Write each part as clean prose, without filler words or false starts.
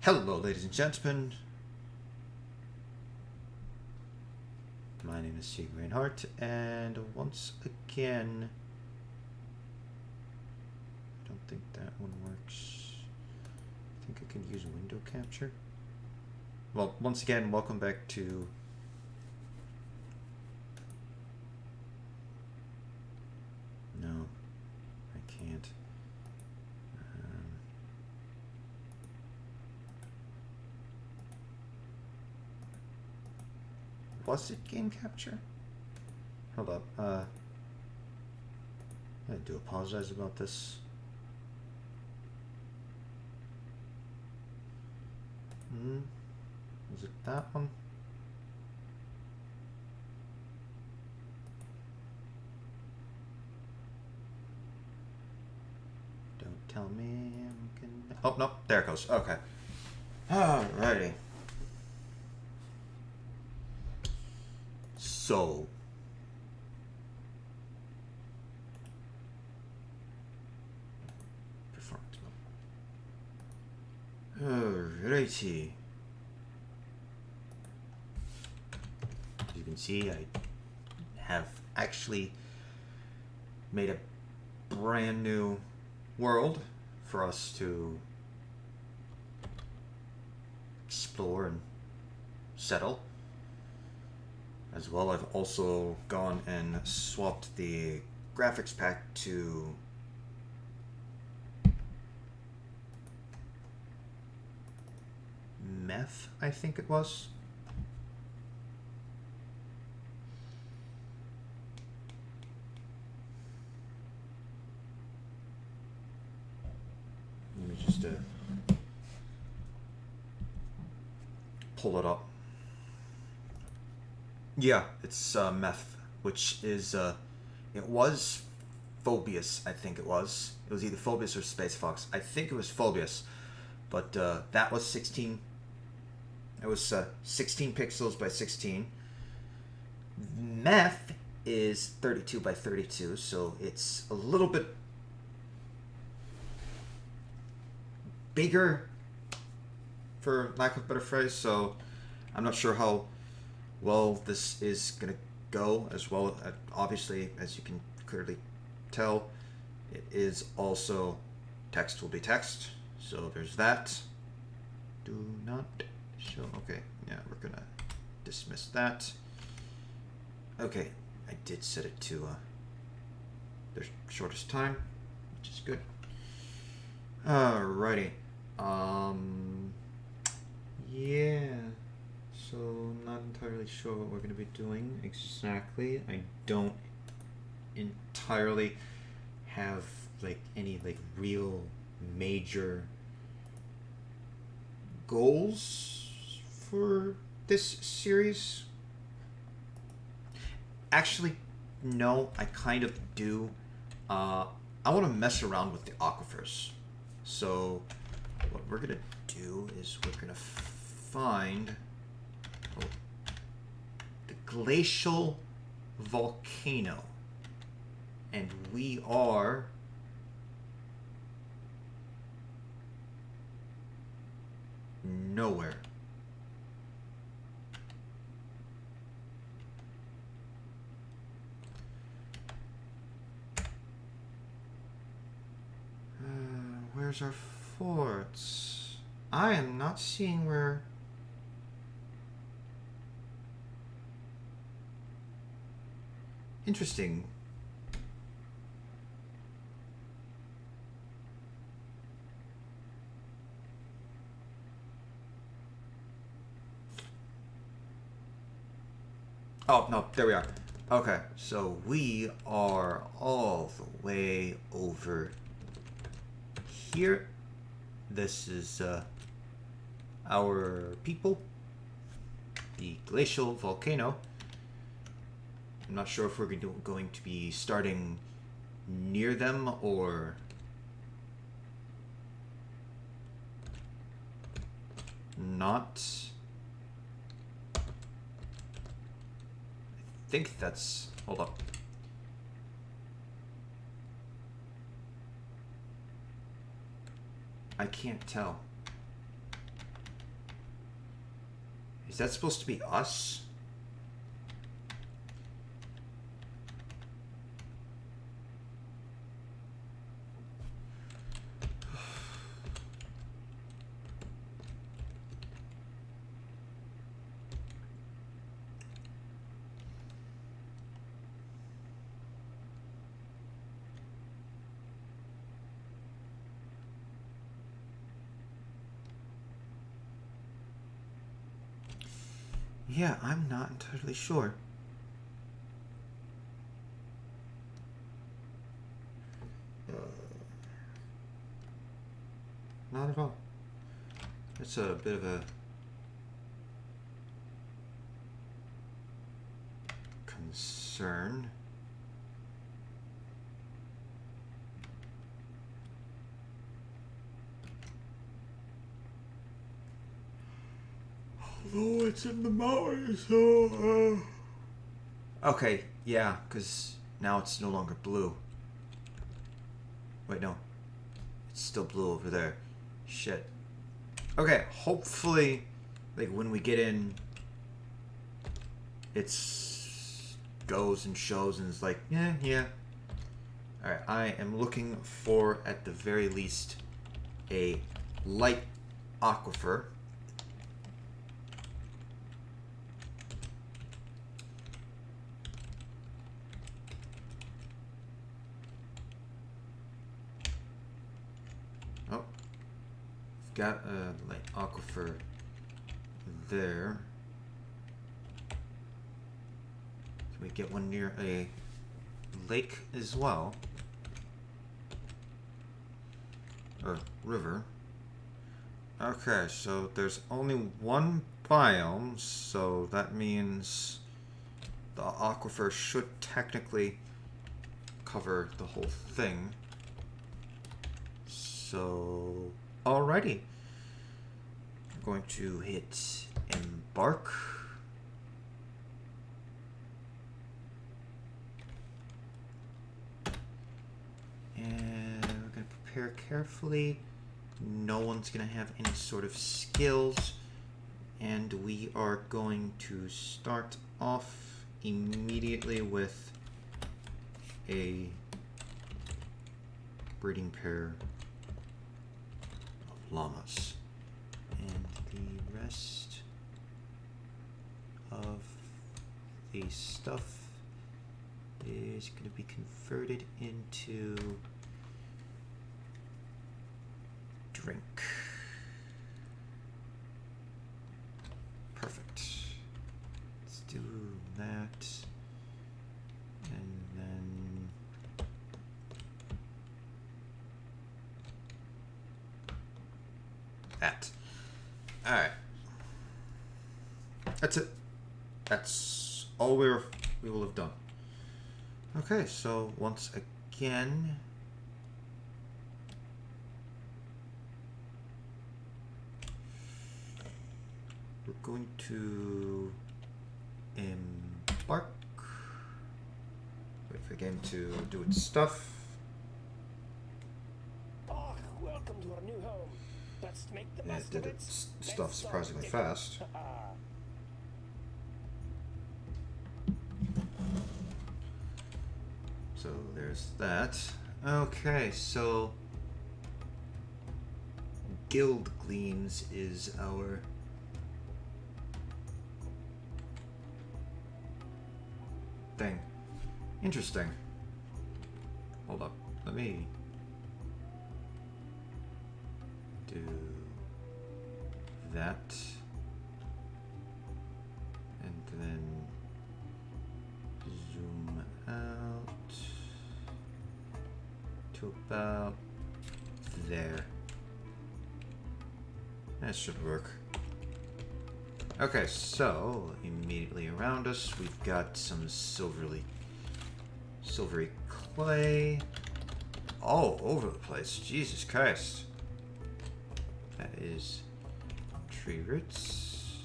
Hello, ladies and gentlemen. My name is Sig Reinhardt, and once again, I don't think that one works. I think I can use window capture. Well, once again, welcome back to no, I can't. Was it game capture? Hold up. I do apologize about this. Was it that one? Don't tell me I'm gonna... Oh, no, there it goes. Okay. Alrighty. So, performance mode. Alrighty. As you can see, I have actually made a brand new world for us to explore and settle. As well, I've also gone and swapped the graphics pack to meth, I think it was. Let me just pull it up. Yeah, it's meth, which is, it was Phobius, I think it was. It was either Phobius or Space Fox. I think it was Phobius, but that was 16. It was 16 pixels by 16. Meth is 32 by 32, so it's a little bit bigger, for lack of a better phrase, so I'm not sure how well this is gonna go. As well, obviously, as you can clearly tell, it is also text will be text, so there's that. Do not show. Okay, yeah, we're gonna dismiss that. Okay, I did set it to the shortest time, which is good. Alrighty. Yeah. So, not entirely sure what we're going to be doing exactly. I don't entirely have like any like real major goals for this series. Actually, no, I kind of do. I want to mess around with the aquifers. So, what we're going to do is we're going to find the glacial volcano, and we are nowhere. Where's our forts? I am not seeing where. Interesting. Oh, no, there we are. Okay, so we are all the way over here. This is our people, the glacial volcano. I'm not sure if we're going to be starting near them or not. I think that's... Hold up. I can't tell. Is that supposed to be us? Yeah, I'm not entirely sure. Not at all. It's a bit of a concern. Although it's in the mountains, so... Okay, yeah, because now it's no longer blue. Wait, no. It's still blue over there. Shit. Okay, hopefully, like, when we get in, it's goes and shows and it's like, yeah. Alright, I am looking for, at the very least, a light aquifer. Oh. Got a light aquifer there. Can we get one near a lake as well? Or river. Okay, so there's only one biome, so that means the aquifer should technically cover the whole thing. So, alrighty. I'm going to hit embark. And we're going to prepare carefully. No one's going to have any sort of skills. And we are going to start off immediately with a breeding pair of llamas. And the rest of the stuff is going to be converted into drink. Perfect. Let's do that. And then that. Alright. That's it. That's all we will have done. Okay, so once again, we're going to embark. Wait for the game to do its stuff. Oh, welcome to our new home. Let's make the Yeah, best it of did it. its stuff surprisingly fast. So there's that. Okay, so Guild Gleams is our thing. Interesting. Hold up. Let me do that. And then zoom out to about there. That should work. Okay, so immediately around us we've got some silvery clay all over the place. Jesus Christ. That is tree roots.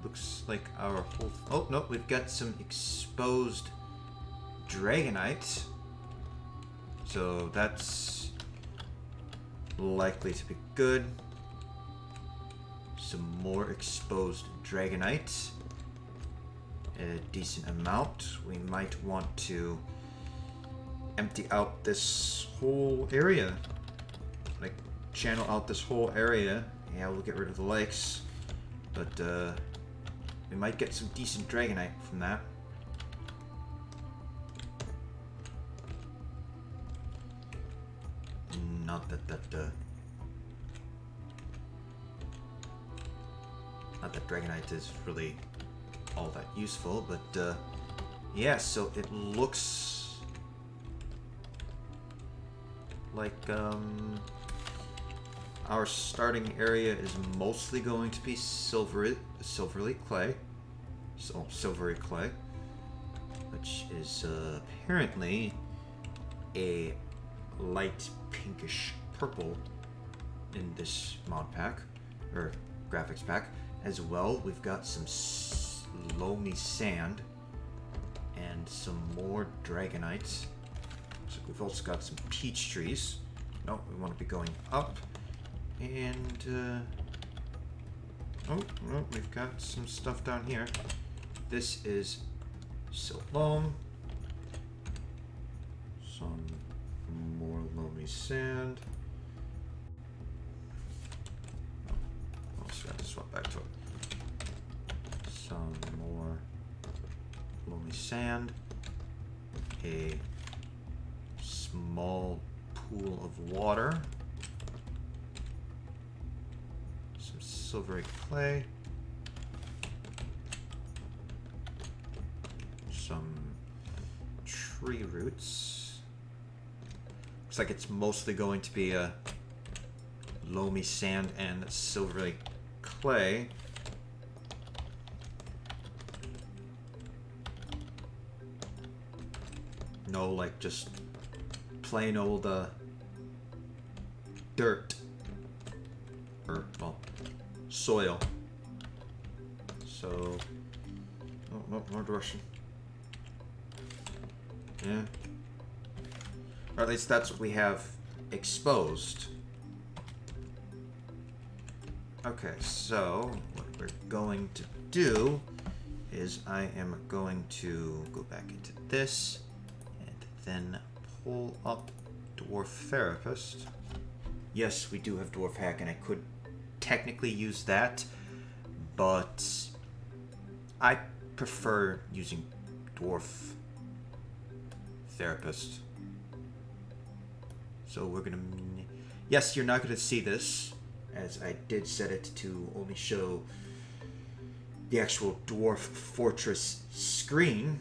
Looks like our whole... Oh, no, we've got some exposed dragonite. So that's likely to be good. some more exposed dragonite. A decent amount. We might want to empty out this whole area. Like, channel out this whole area. Yeah, we'll get rid of the lakes. But, we might get some decent dragonite from that. Not that dragonite is really all that useful, but yeah, so it looks like our starting area is mostly going to be silvery clay, which is apparently a light pinkish purple in this mod pack, or graphics pack. As well, we've got some loamy sand and some more dragonite. So we've also got some peach trees. No, we want to be going up. And, oh, we've got some stuff down here. This is silt loam. Some more loamy sand. Oh, so I have to swap back to it. Some more loamy sand. A small pool of water. Some silvery clay. Some tree roots. Looks like it's mostly going to be a loamy sand and silvery clay. No, like just plain old dirt, or well, soil. So, oh, no, more Russian. Yeah. Or at least that's what we have exposed. Okay, so what we're going to do is I am going to go back into this and then pull up Dwarf Therapist. Yes, we do have Dwarf Hack, and I could technically use that, but I prefer using Dwarf Therapist. So we're gonna... Yes, you're not gonna see this, as I did set it to only show the actual Dwarf Fortress screen.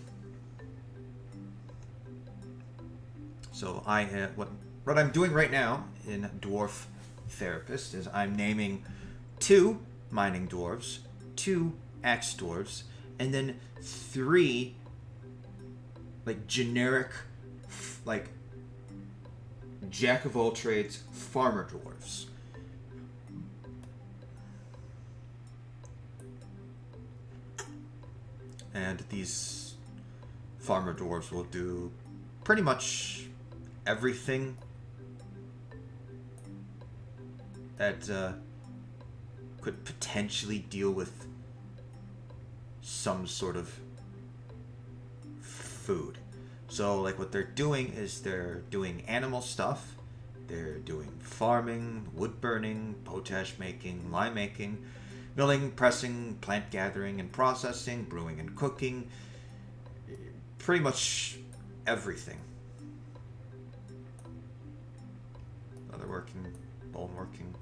So I have... What I'm doing right now in Dwarf Therapist is I'm naming 2 mining dwarves, 2 axe dwarves, and then 3 like generic like jack of all trades farmer dwarves. And these farmer dwarves will do pretty much everything that could potentially deal with some sort of food. So like what they're doing is they're doing animal stuff, they're doing farming, wood burning, potash making, lime making, milling, pressing, plant gathering and processing, brewing and cooking, pretty much everything. Leatherworking, bone working.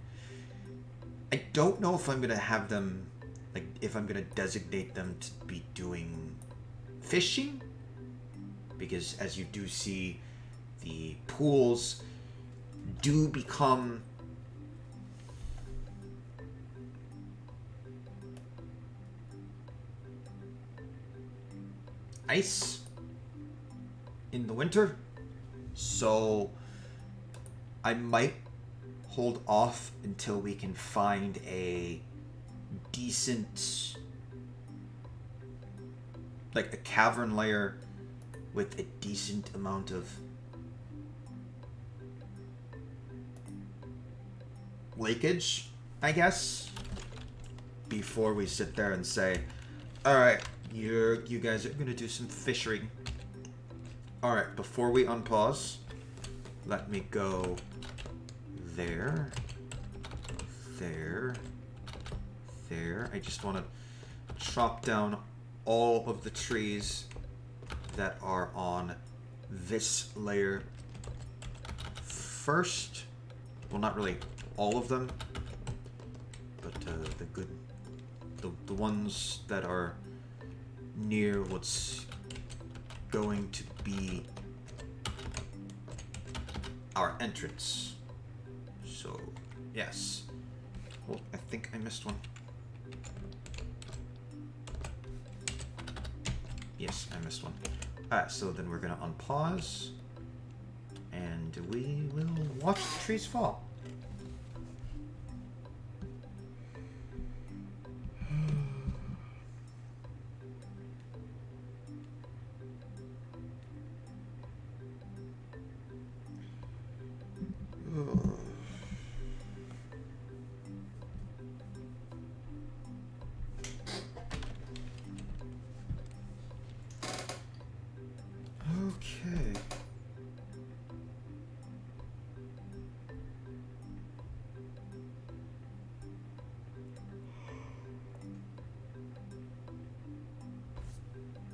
I don't know if I'm gonna have them, like if I'm gonna designate them to be doing fishing, because as you do see, the pools do become ice in the winter, so I might hold off until we can find a decent, like a cavern layer with a decent amount of leakage, I guess. before we sit there and say, alright, you guys are gonna do some fishing. Alright, before we unpause, let me go there, there, there. I just want to chop down all of the trees that are on this layer first. Well, not really all of them, but the ones that are near what's going to be our entrance. So, yes. Well, I think I missed one. Yes, I missed one. Alright, so then we're gonna unpause, and we will watch the trees fall. Okay.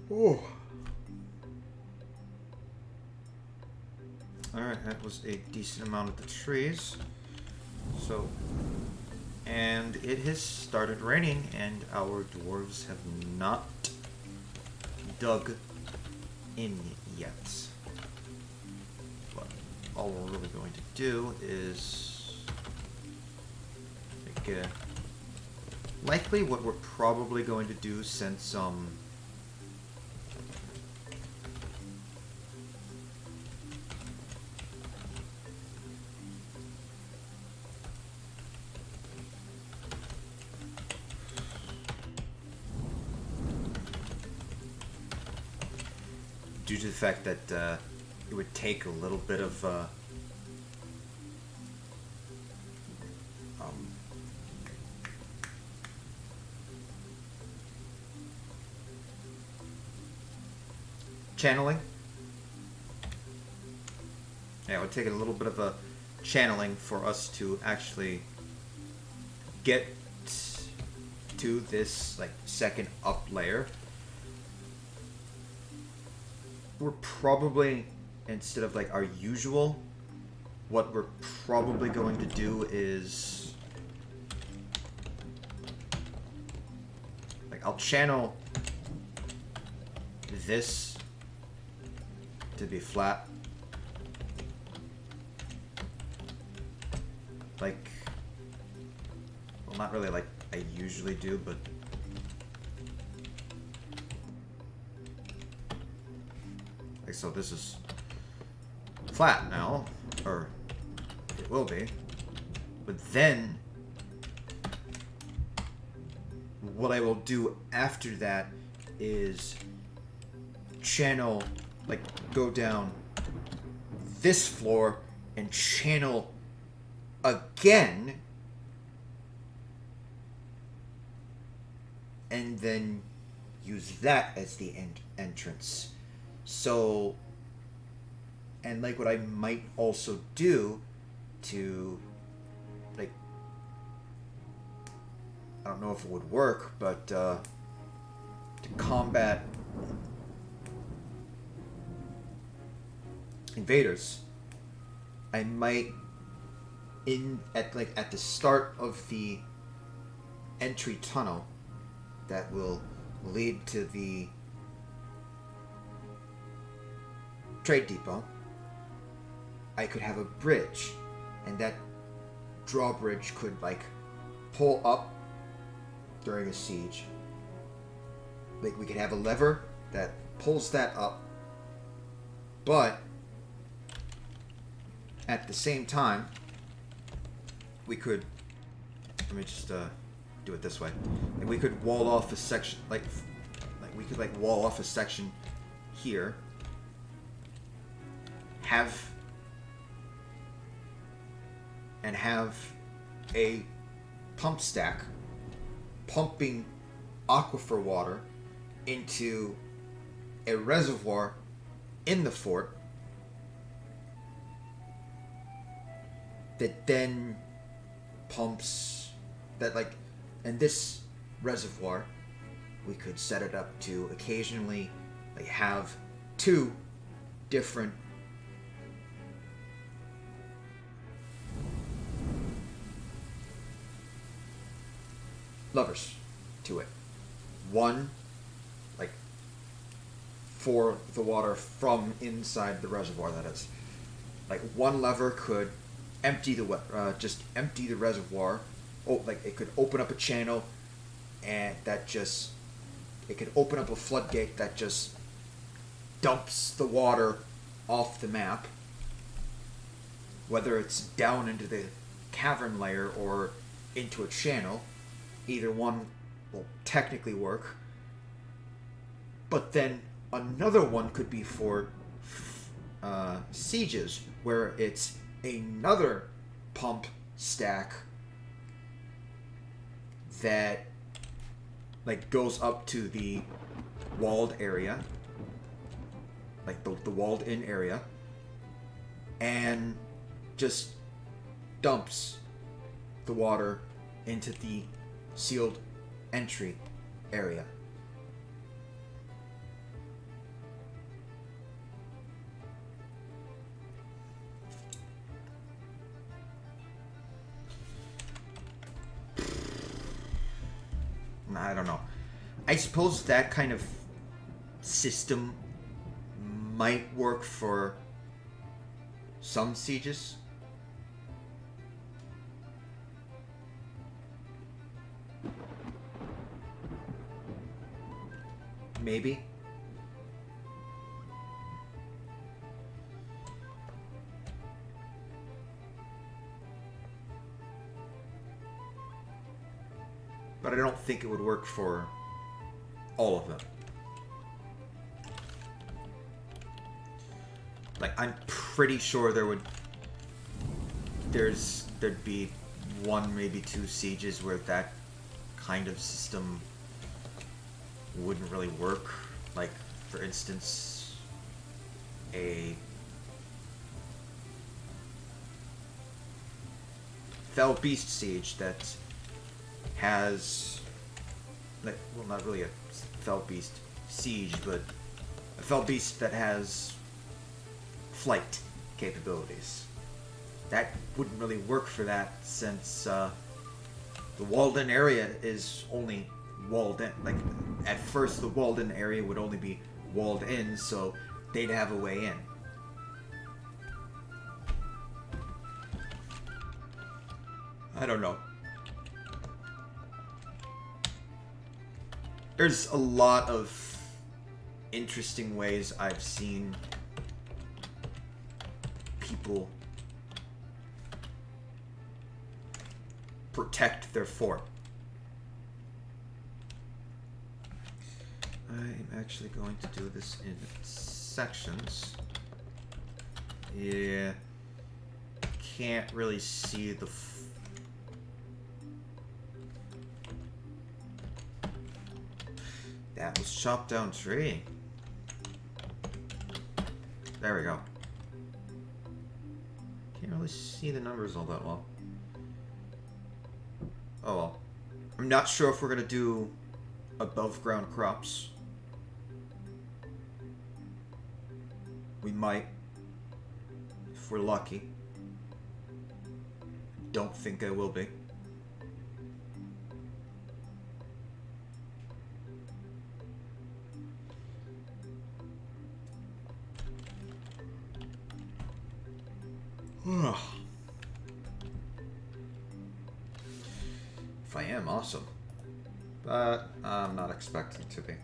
Oh. Alright, that was a decent amount of the trees. So, and it has started raining, and our dwarves have not dug in yet. But all we're really going to do is likely what we're probably going to do, since due to the fact that it would take a little bit of channeling. Yeah, it would take a little bit of a channeling for us to actually get to this like second up layer. We're probably, instead of like our usual, what we're probably going to do is like I'll channel this to be flat, like, well, not really like I usually do, but like so this is flat now, or it will be, but then what I will do after that is channel, like go down this floor and channel again, and then use that as the entrance. So, and like what I might also do to, like, I don't know if it would work, but to combat invaders, I might at the start of the entry tunnel that will lead to the trade depot, I could have a bridge, and that drawbridge could like pull up during a siege. Like we could have a lever that pulls that up, but at the same time we could, let me just do it this way, and we could wall off a section, like we could like wall off a section here, have a pump stack pumping aquifer water into a reservoir in the fort that then pumps that, like, and this reservoir, we could set it up to occasionally, like, have two different levers to it. One, like, for the water from inside the reservoir, that is. Like, one lever could empty the just empty the reservoir. Oh, like, it could open up a channel, and that just, it could open up a floodgate that just dumps the water off the map, whether it's down into the cavern layer or into a channel. Either one will technically work. But then another one could be for sieges, where it's another pump stack that, like, goes up to the walled area, like the walled in area, and just dumps the water into the sealed entry area. I don't know. I suppose that kind of system might work for some sieges. Maybe. But I don't think it would work for all of them. Like, I'm pretty sure there'd be one, maybe two sieges where that kind of system wouldn't really work. Like, for instance, a Fell Beast siege that has, like, well, not really a Fell Beast siege, but a Fell Beast that has flight capabilities. That wouldn't really work for that, since the walled-in area is only walled in. Like, at first the walled-in area would only be walled in, so they'd have a way in. I don't know. There's a lot of interesting ways I've seen people protect their fort. I'm actually going to do this in sections. Yeah. Can't really see the... That was chopped down tree. There we go. Can't really see the numbers all that well. Oh well. I'm not sure if we're gonna do above ground crops. We might, if we're lucky. Don't think I will be. If I am, awesome. But I'm not expecting to be.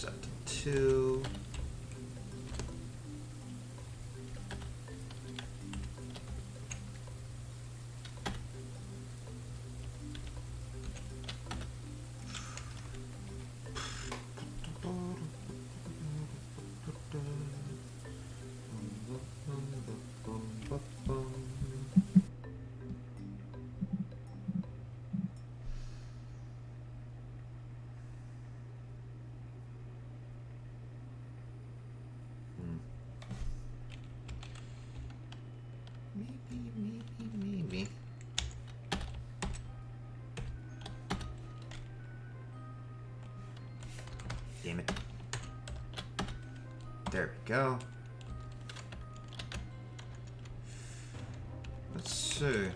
that to 2. Maybe. Damn it. There we go. Let's see.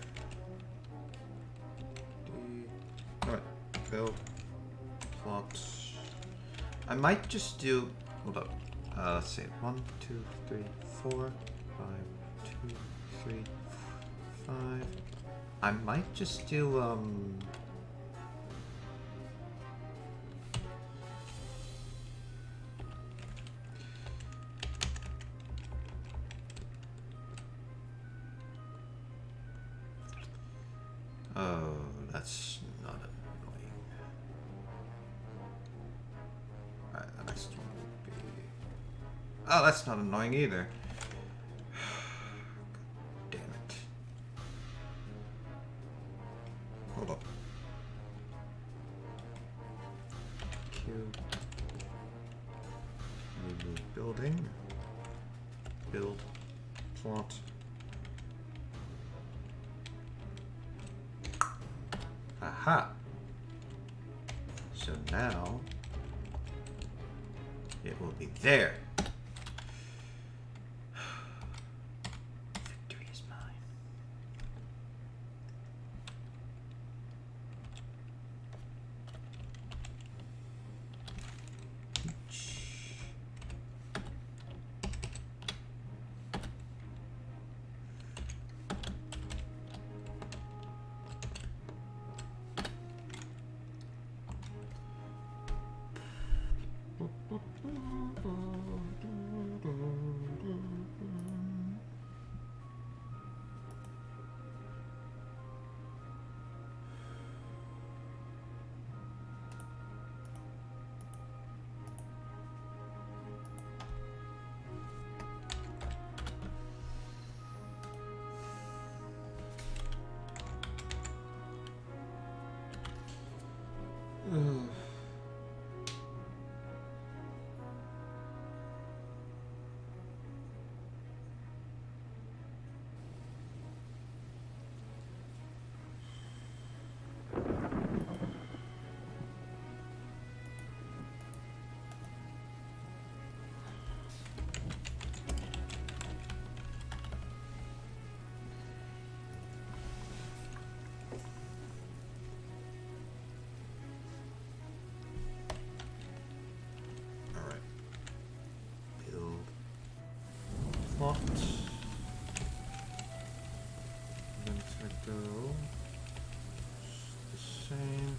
Alright, build. Plot. I might just do. Hold up. Let's see. 1, 2, 3, 4, 5, 2, 3, 5. I might just do oh, that's not annoying. Alright, the next one will be. Oh, that's not annoying either. Damn it. Hold up. Cube. Remove building. Build. Plot. Aha! So now it will be there. Victory is mine. Plot. Then it's gonna go the same.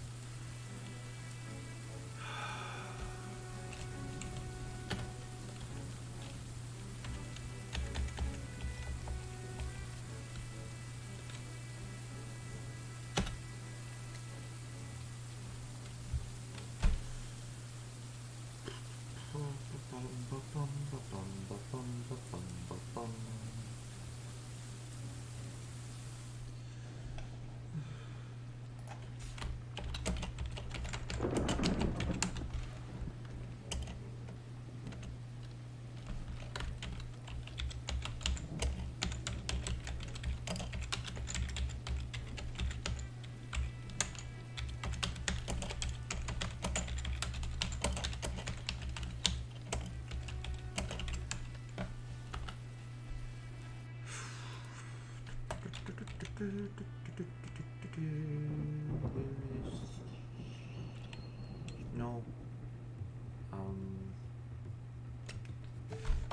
No.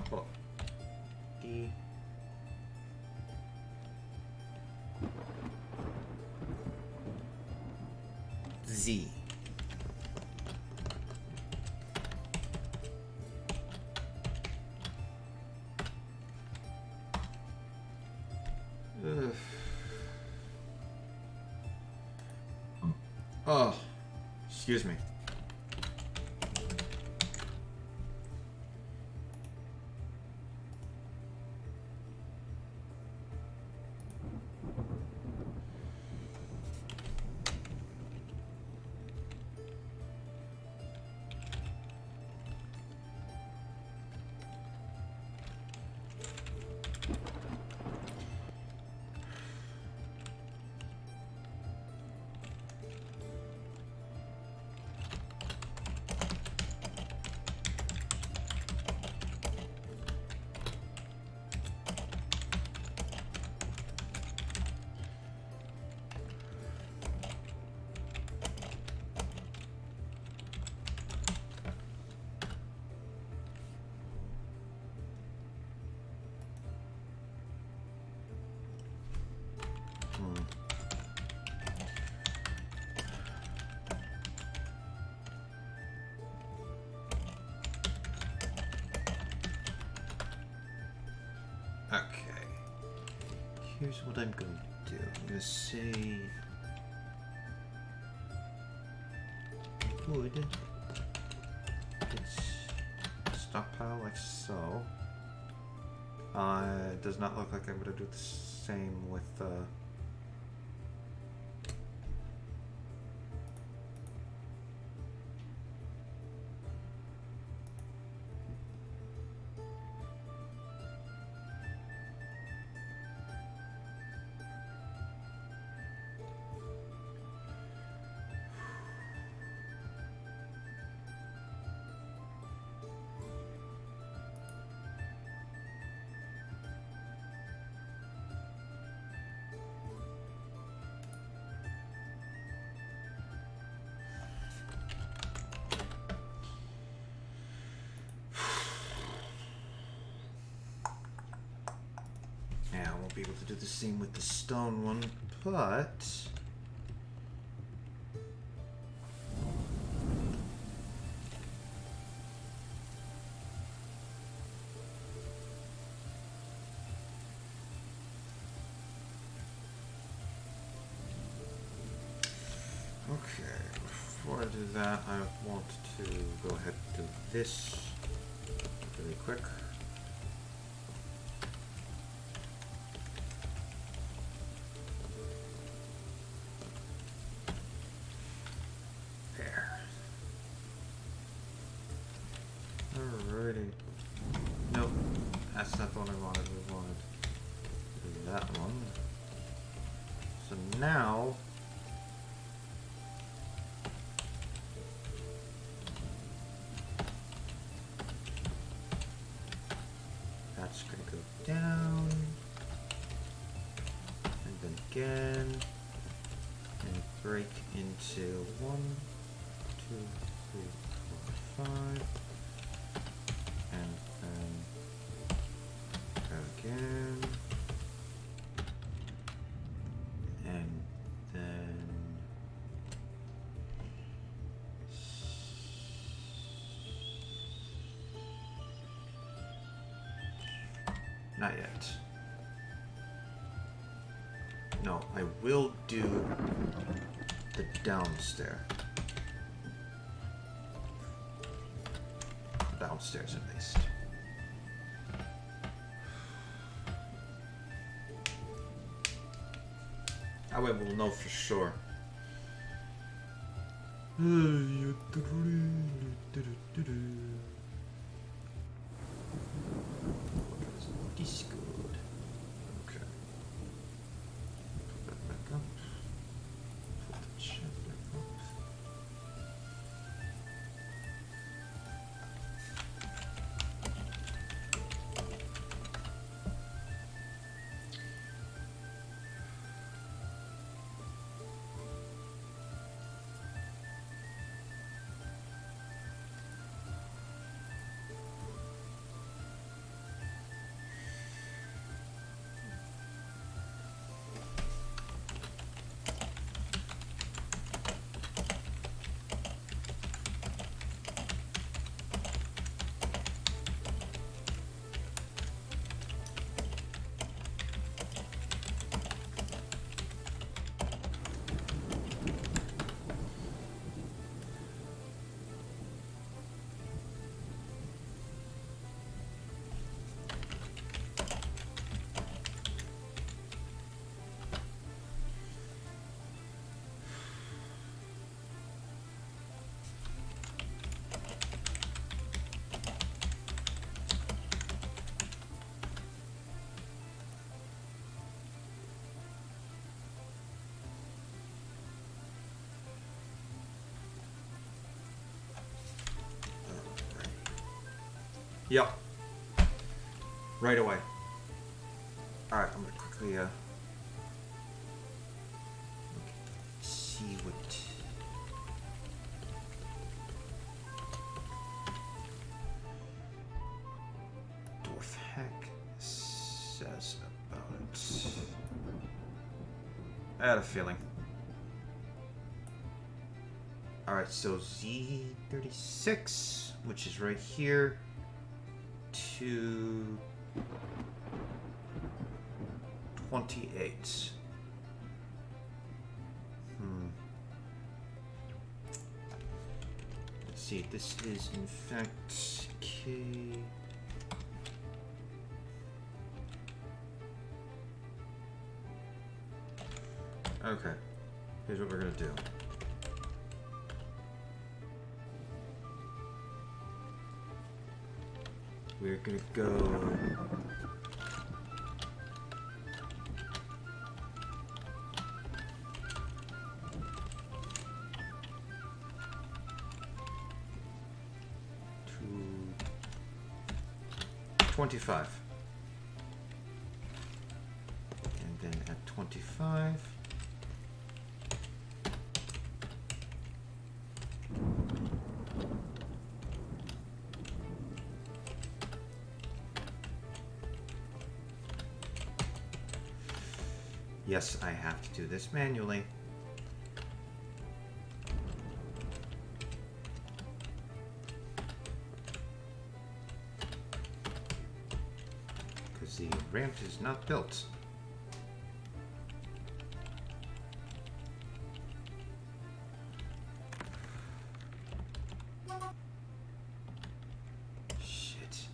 Hold on. D. Z. Oh, excuse me. Okay. Here's what I'm going to do. I'm going to say wood. It's stockpile like so. It does not look like I'm going to do the same with be able to do the same with the stone one, but okay, before I do that, I want to go ahead and do this really quick. Alrighty. Nope, that's not the one I wanted. We wanted to do that one. So now that's going to go down, and then again, and break into 1, 2, 3, 4, 5. And then go again, and then not yet. No, I will do the downstairs. Downstairs at least. That way we'll know for sure. This good. Okay. Put that back up. Put the chat back up. Yep. Right away. Alright, I'm gonna quickly see what Dwarf Hack says about it. I had a feeling. Alright, so Z36, which is right here, to 28. Let's see, this is in fact K. Okay, here's what we're gonna do. We're gonna go 25. And then at 25, yes, I have to do this manually. Because the ramp is not built. Shit.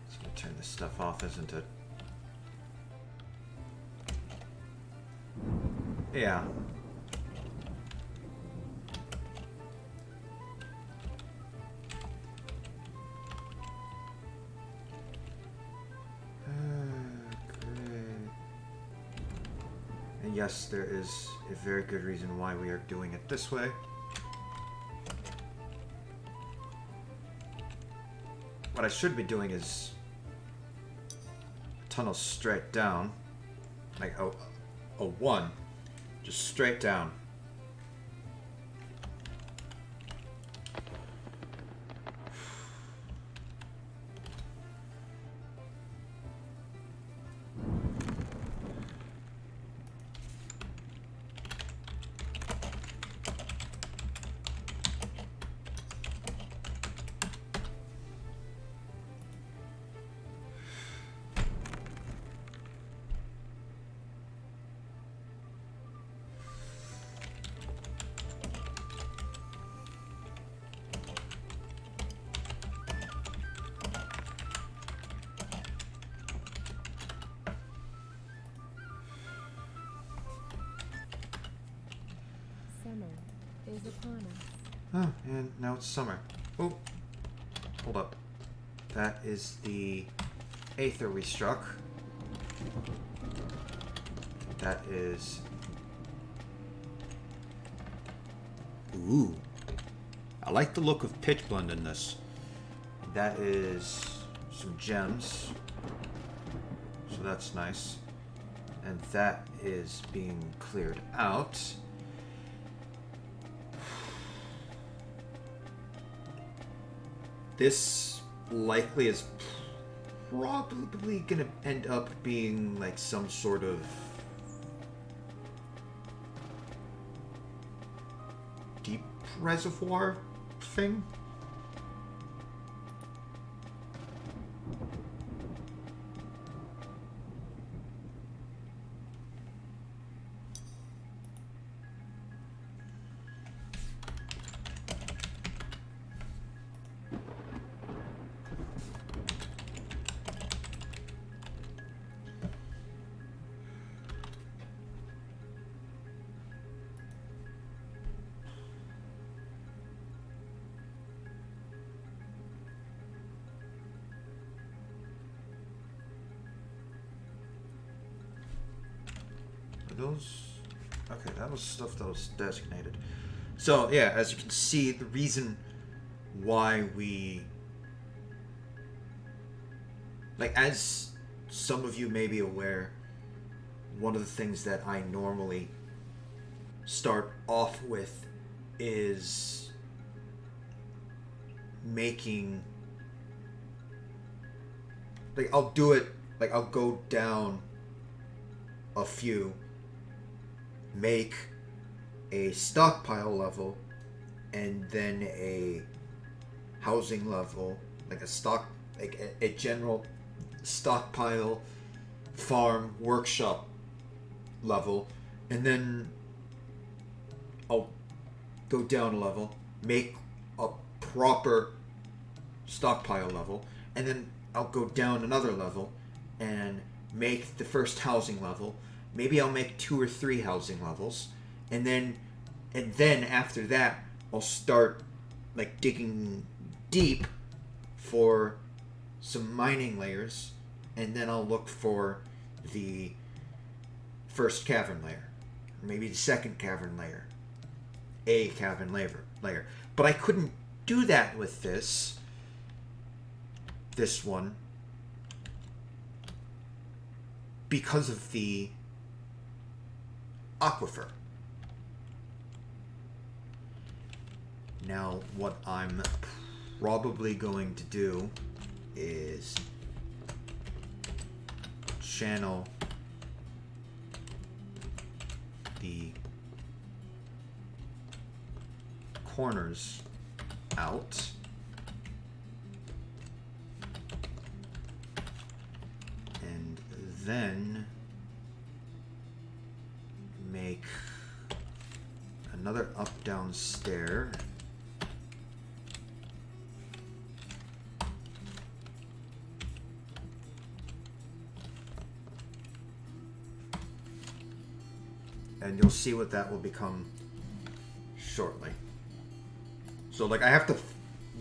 It's gonna turn this stuff off, isn't it? Yeah. And yes, there is a very good reason why we are doing it this way. What I should be doing is tunnel straight down, like a one. Just straight down. Is upon us. Oh, and now it's summer. Oh, hold up. That is the Aether we struck. That is... Ooh. I like the look of pitch blend in this. That is some gems. So that's nice. And that is being cleared out. This likely is probably gonna end up being like some sort of deep reservoir thing. Those, okay, that was stuff that was designated. So yeah, as you can see, the reason why we, like, as some of you may be aware, one of the things that I normally start off with is making, like, I'll do it, like, I'll go down a few, make a stockpile level, and then a housing level, like a general stockpile farm workshop level, and then I'll go down a level, make a proper stockpile level, and then I'll go down another level and make the first housing level. Maybe I'll make 2 or 3 housing levels, and then after that I'll start like digging deep for some mining layers, and then I'll look for the first cavern layer, or maybe the second cavern layer, a cavern layer. But I couldn't do that with this one because of the aquifer. Now, what I'm probably going to do is channel the corners out, and then make another up-down stair. And you'll see what that will become shortly. So, like, I have to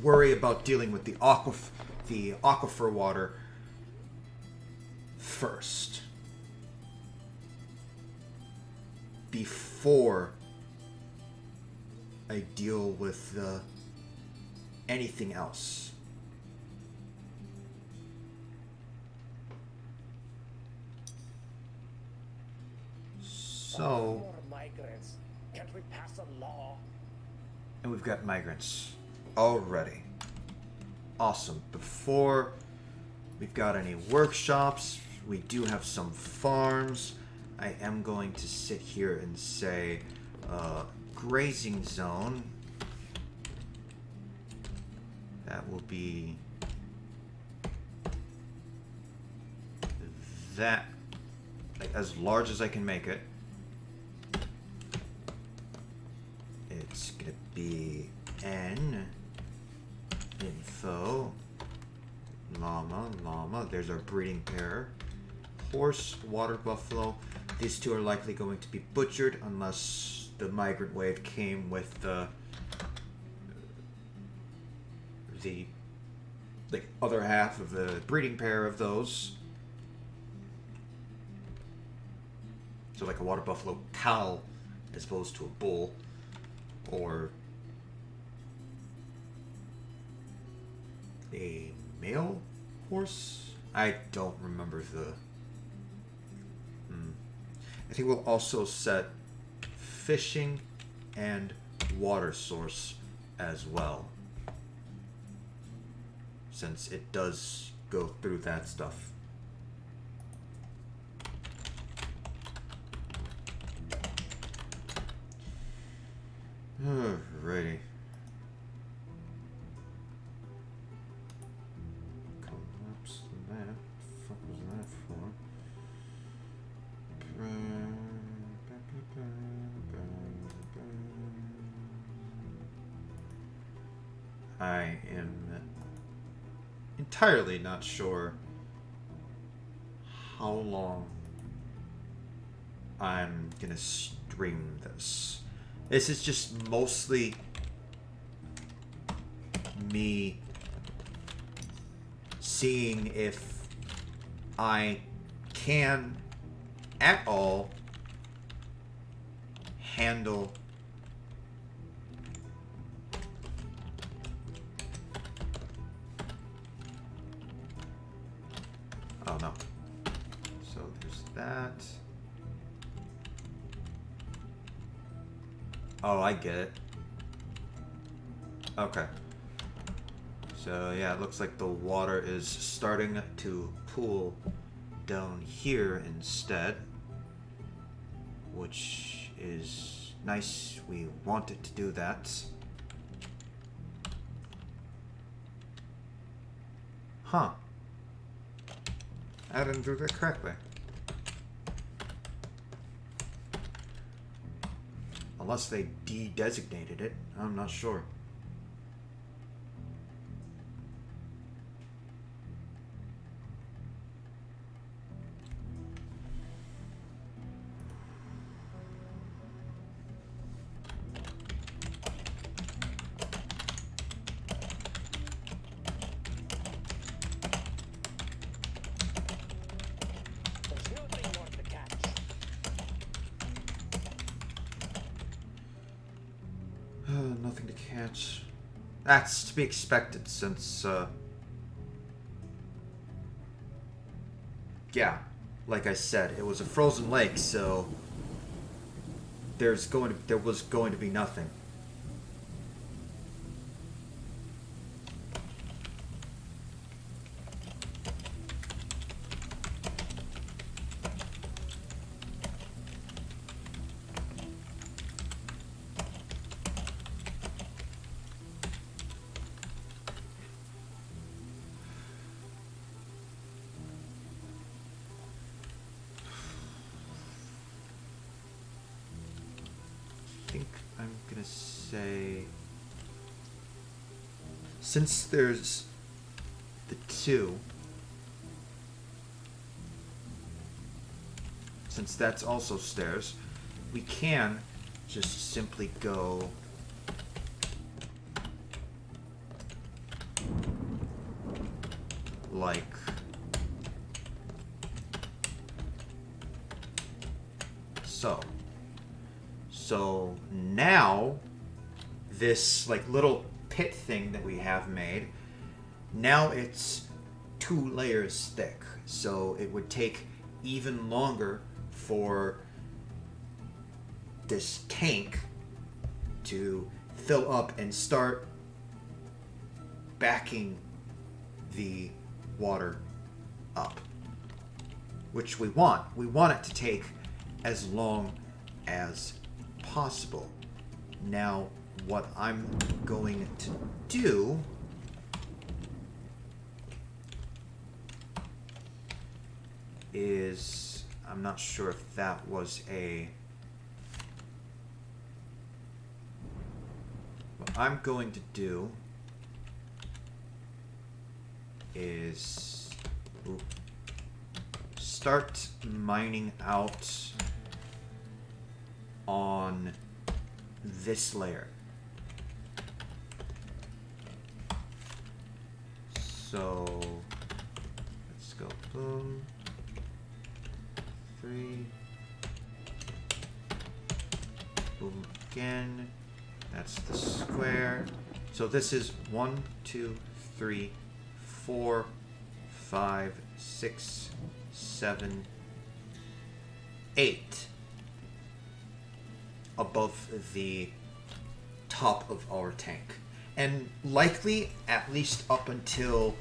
worry about dealing with the aquifer water first, before I deal with anything else. So, More migrants. Can't we pass a law? and we've got migrants already. Awesome. Before we've got any workshops, we do have some farms. I am going to sit here and say grazing zone. That will be that, like, as large as I can make it. It's gonna be N info llama. There's our breeding pair. Horse, water buffalo. These two are likely going to be butchered unless the migrant wave came with the like other half of the breeding pair of those. So like a water buffalo cow as opposed to a bull, or a male horse. I don't remember the. I think we'll also set fishing and water source as well, since it does go through that stuff. Alrighty. Collapse that. What the fuck was that for? I am entirely not sure how long I'm gonna stream this. This is just mostly me seeing if I can at all handle Oh no. So there's that. Oh, I get it. Okay. So yeah, it looks like the water is starting to pool down here instead, which is nice. We want it to do that. Huh. I didn't do that correctly. Unless they de-designated it, I'm not sure. There's nothing more to catch. Nothing to catch. That's to be expected since, yeah, like I said, it was a frozen lake, so there was going to be nothing. I think I'm gonna say, since there's the two, since that's also stairs, we can just simply go like so. So now this like little pit thing that we have made, now it's 2 layers thick. So it would take even longer for this tank to fill up and start backing the water up, which we want. We want it to take as long as possible. Now, what I'm going to do is, I'm not sure if that was a, what I'm going to do is start mining out on this layer. So let's go boom, 3, boom again. That's the square. So this is 1, 2, 3, 4, 5, 6, 7, 8 above the top of our tank. And likely at least up until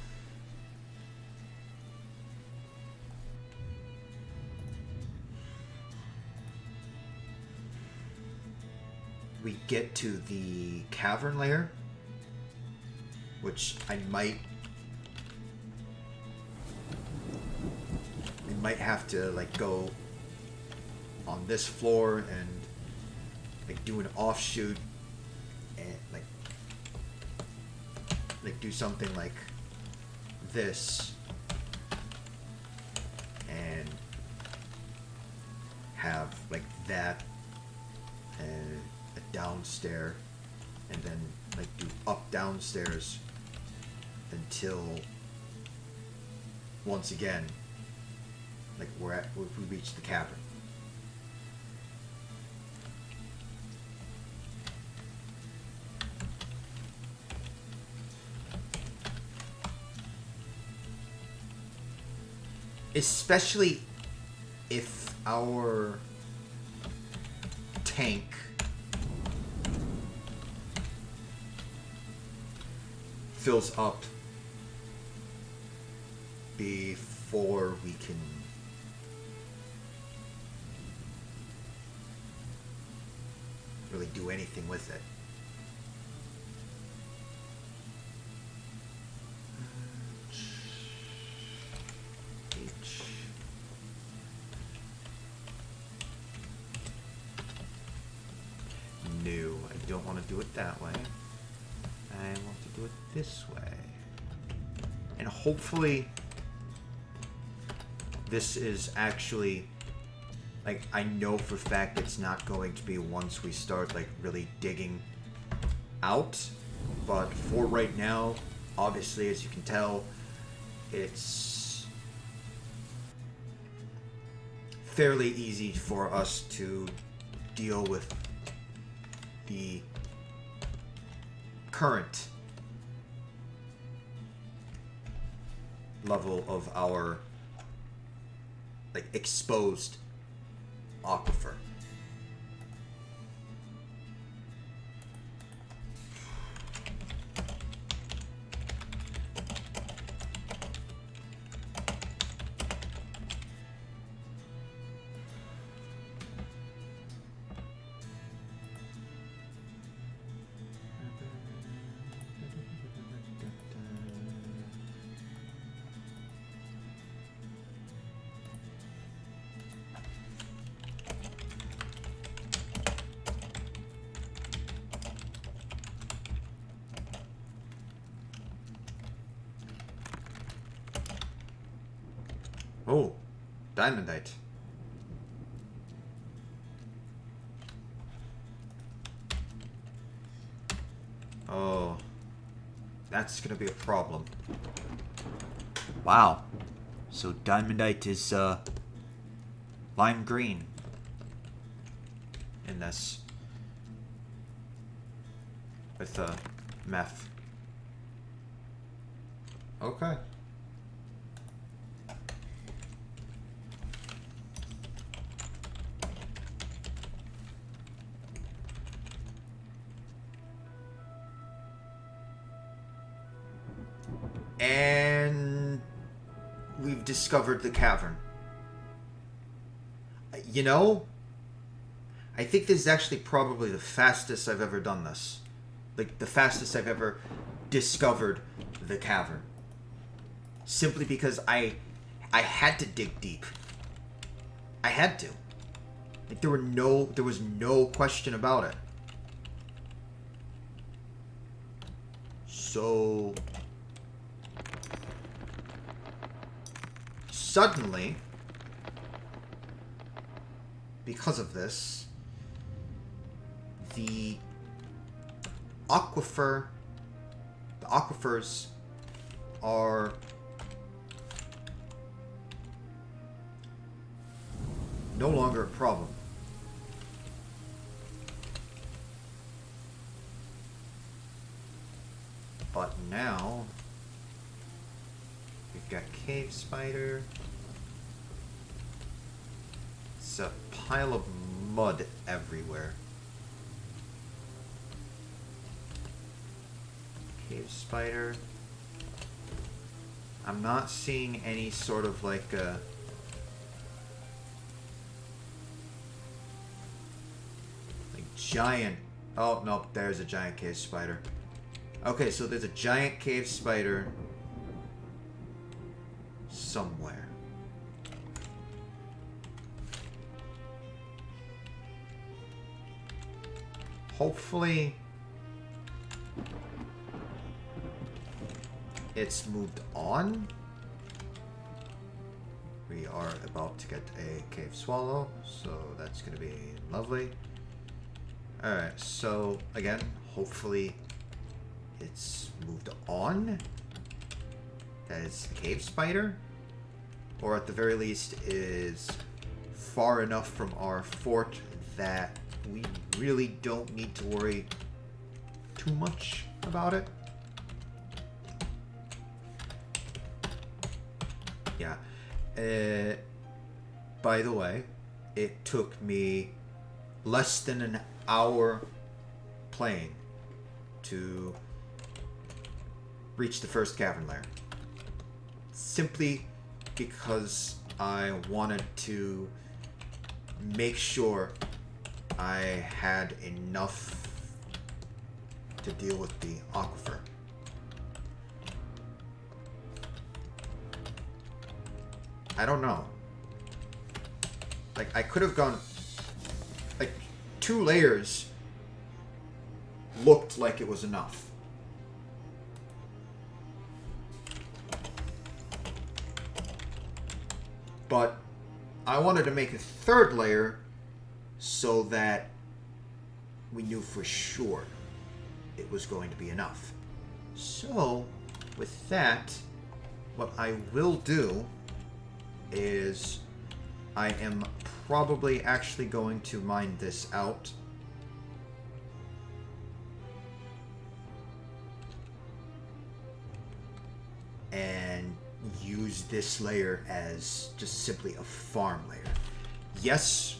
we get to the cavern layer, which I might have to like go on this floor and like do an offshoot and like do something like this and have like that and a downstairs and then like do up downstairs until once again like we reach the cavern. Especially if our tank fills up before we can really do anything with it. No, I don't want to do it that way. I want to do it this way. And hopefully this is actually, like, I know for a fact it's not going to be once we start, like, really digging out. But for right now, obviously, as you can tell, it's fairly easy for us to deal with the current level of our, like, exposed aquifer. Oh, diamondite. Oh, that's gonna be a problem. Wow. So diamondite is lime green in this with meth. Okay. And we've discovered the cavern. You know, I think this is actually probably the fastest I've ever done this. Like, the fastest I've ever discovered the cavern. Simply because I had to dig deep. I had to. Like, there was no question about it. So suddenly, because of this, the aquifers are no longer a problem. But now we've got cave spider. It's a pile of mud everywhere. Cave spider. I'm not seeing any sort of like giant. Oh no, there's a giant cave spider. Okay, so there's a giant cave spider somewhere. Hopefully it's moved on. We are about to get a cave swallow, so that's going to be lovely. Alright, so again, hopefully it's moved on. That is the cave spider. Or at the very least is far enough from our fort that we really don't need to worry too much about it. Yeah. By the way, it took me less than an hour playing to reach the first cavern lair. Simply because I wanted to make sure I had enough to deal with the aquifer. I don't know. Like, I could have gone... Like, 2 layers looked like it was enough. But I wanted to make a 3rd layer so that we knew for sure it was going to be enough. So, with that, what I will do is I am probably actually going to mine this out. And use this layer as just simply a farm layer. Yes,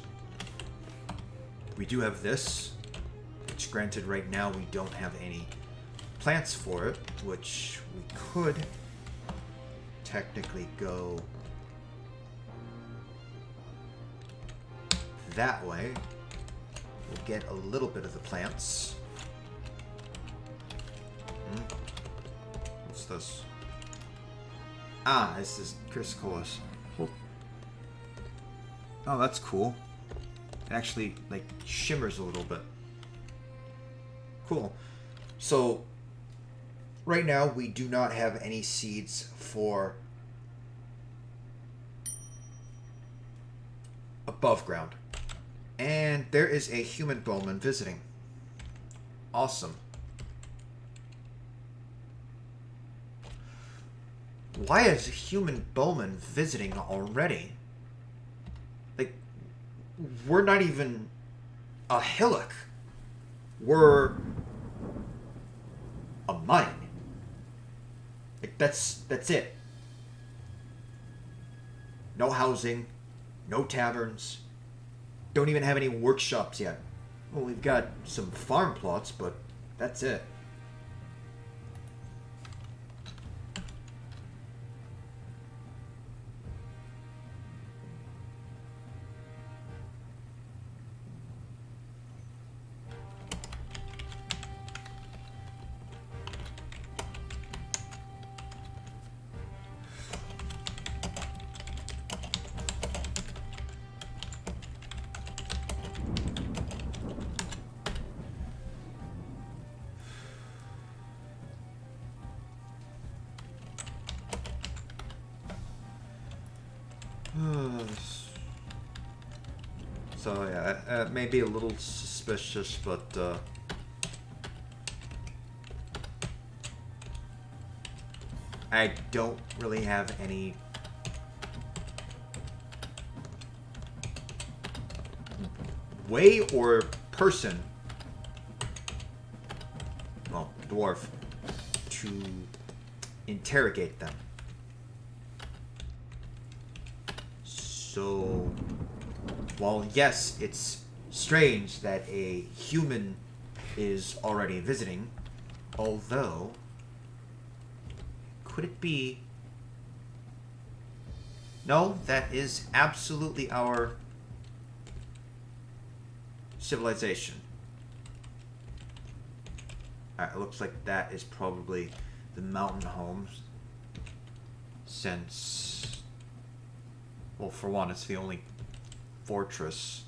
we do have this, which granted right now we don't have any plants for it, which we could technically go that way. We'll get a little bit of the plants. What's this? Ah, this is chrysocollus. Oh, that's cool. It actually, like, shimmers a little bit. Cool. So, right now, we do not have any seeds for above ground. And there is a human bowman visiting. Awesome. Why is a human bowman visiting already? Like, we're not even a hillock. We're a mine. Like, that's it. No housing, no taverns. Don't even have any workshops yet. Well, we've got some farm plots, but that's it. So yeah, it may be a little suspicious, but I don't really have any way or person, well, dwarf, to interrogate them. So, while yes, it's strange that a human is already visiting, although, could it be... No, that is absolutely our civilization. Alright, it looks like that is probably the mountain homes, since, well, for one, it's the only fortress.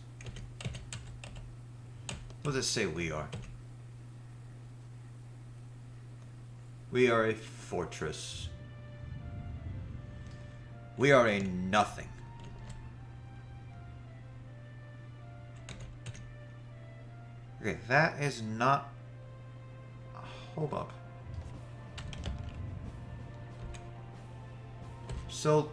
What does it say we are? We are a fortress. We are a nothing. Okay, that is not... Hold up. So...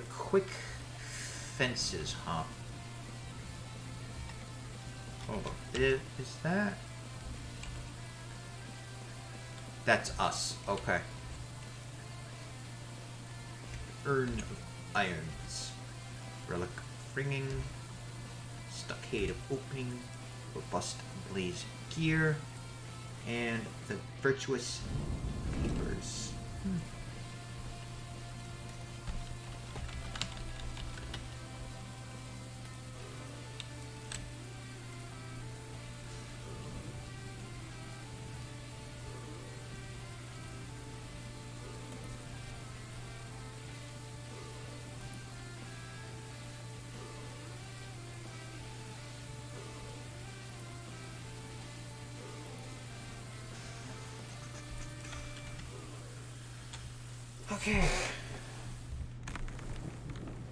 quick fences, huh? Hold on. Is that? That's us. Okay. Urn of Irons. Relic of Ringing. Stockade of Opening. Robust Blaze Gear. And the Virtuous Papers. Okay.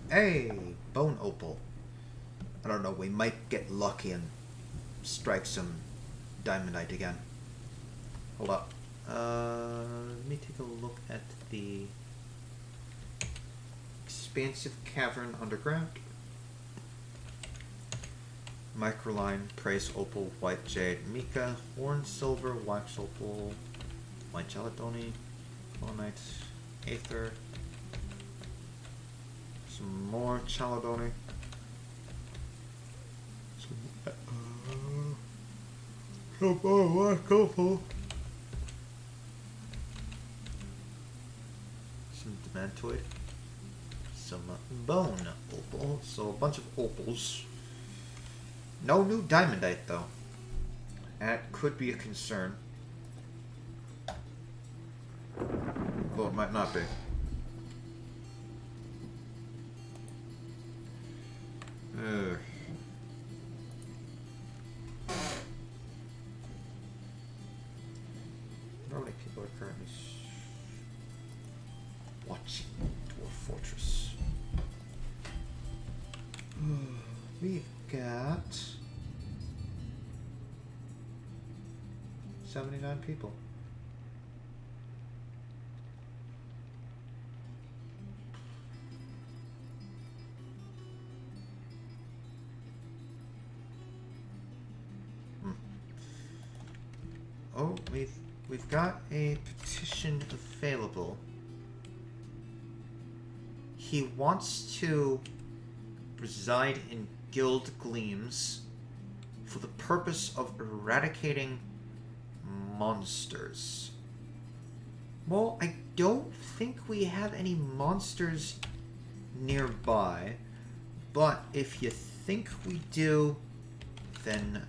Hey, Bone Opal. I don't know, we might get lucky and strike some diamondite again. Hold up. Let me take a look at the expansive cavern underground. Microline, Praise Opal, White Jade, Mika, Horn Silver, Wax Opal, White Chaladoni, Monite, Aether, some more Chaladoni, some more Wax Opal, some Demantoid, some Bone Opal, so a bunch of opals. No new diamondite though. That could be a concern. Though it might not be. How many people are currently watching Dwarf Fortress? We've got 79 people. Oh, we've got a petition available. He wants to reside in Guild Gleams for the purpose of eradicating monsters. Well, I don't think we have any monsters nearby, but if you think we do, then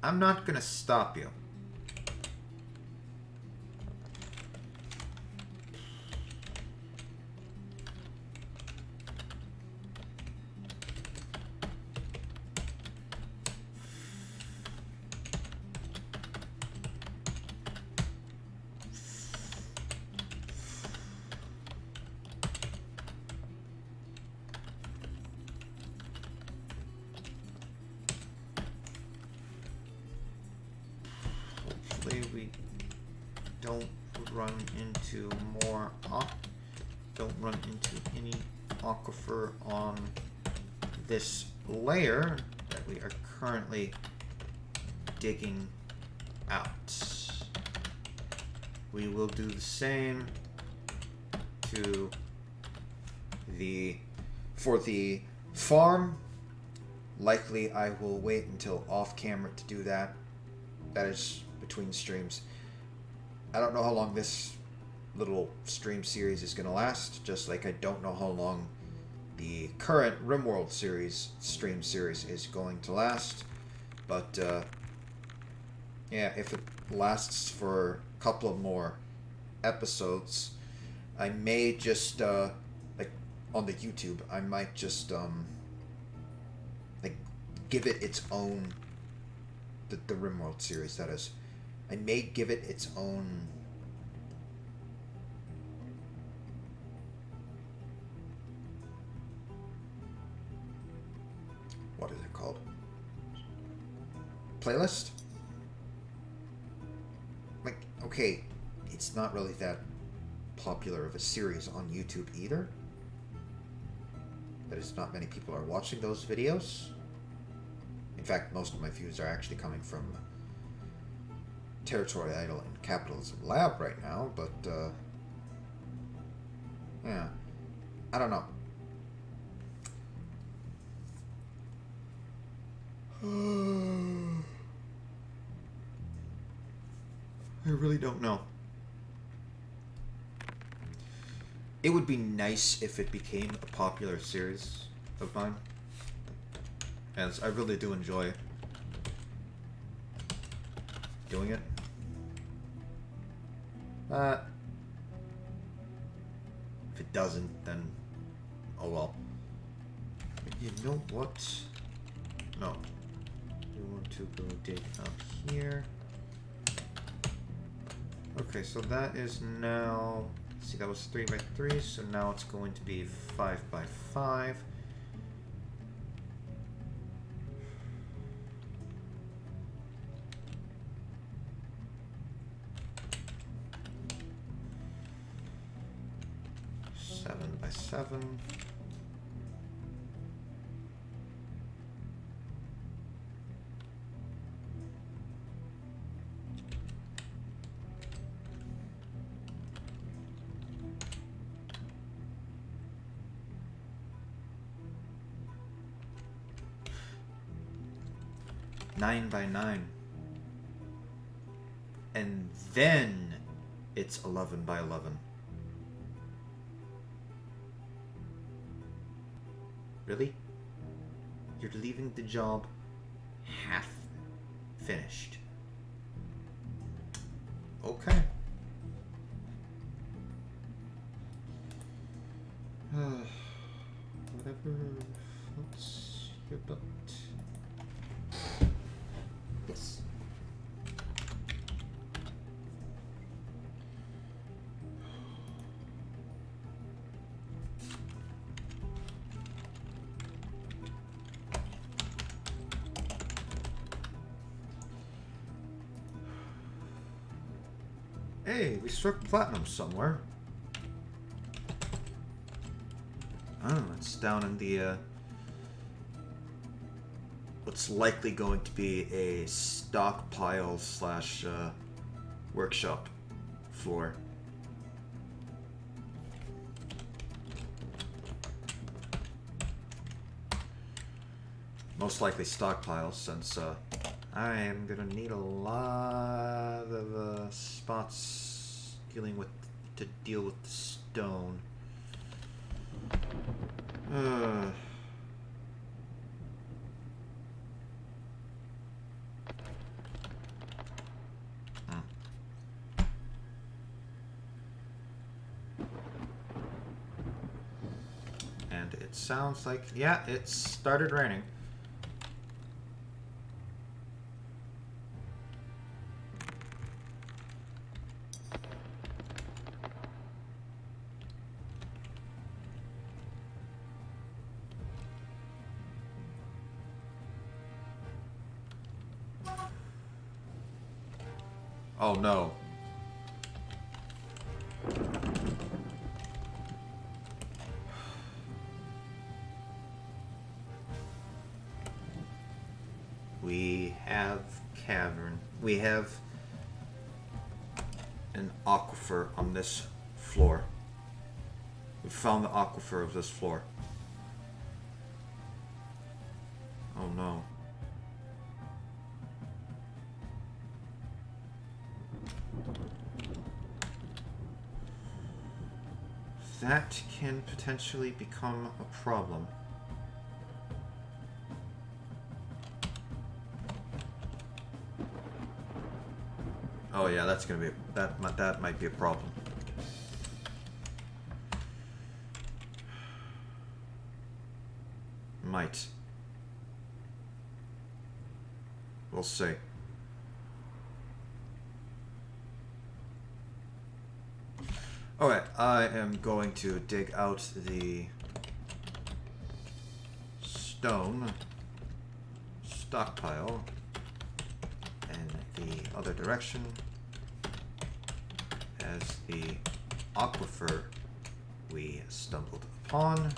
I'm not gonna stop you. We don't run into any aquifer on this layer that we are currently digging out. We will do the same for the farm. Likely I will wait until off camera to do that. That is between streams. I don't know how long this little stream series is going to last, just like I don't know how long the current RimWorld stream series is going to last. But yeah, if it lasts for a couple of more episodes, I may just like on the YouTube, I might just like give it its own the RimWorld series, that is. I may give it its own what is it called? Playlist? Like, okay, it's not really that popular of a series on YouTube either. That is, not many people are watching those videos. In fact, most of my views are actually coming from Territory Idol and Capitalism Lab right now, but, yeah, I don't know. I really don't know. It would be nice if it became a popular series of mine, as I really do enjoy doing it. But if it doesn't, then oh well. You know what? No. We want to go dig up here. Okay, so that is now... See, that was 3 by 3, so now it's going to be 5 by 5. Seven by 7. Nine by 9. And then it's 11 by 11. Really? You're leaving the job half finished. Okay. Whatever floats your boat. Yes. Hey, we struck platinum somewhere. Oh, it's down in the, what's likely going to be a stockpile slash, workshop floor. Most likely stockpile, since, I am gonna need a lot of spots dealing with to deal with the stone. And it sounds like, yeah, it started raining. Oh no. We have cavern. We have an aquifer on this floor. We found the aquifer of this floor. Oh no. That can potentially become a problem. Oh yeah, that's gonna be that might be a problem. Might. We'll see. Alright, I am going to dig out the stone stockpile in the other direction as the aquifer we stumbled upon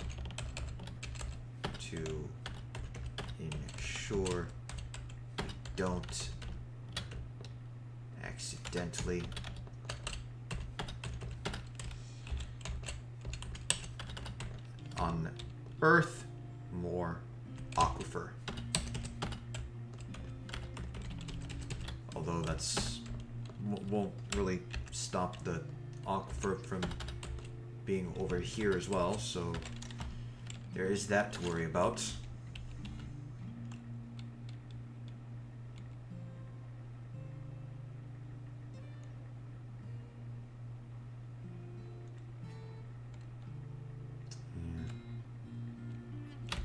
to ensure we don't accidentally unearth more aquifer. Although that's won't really stop the aquifer from being over here as well, so there is that to worry about.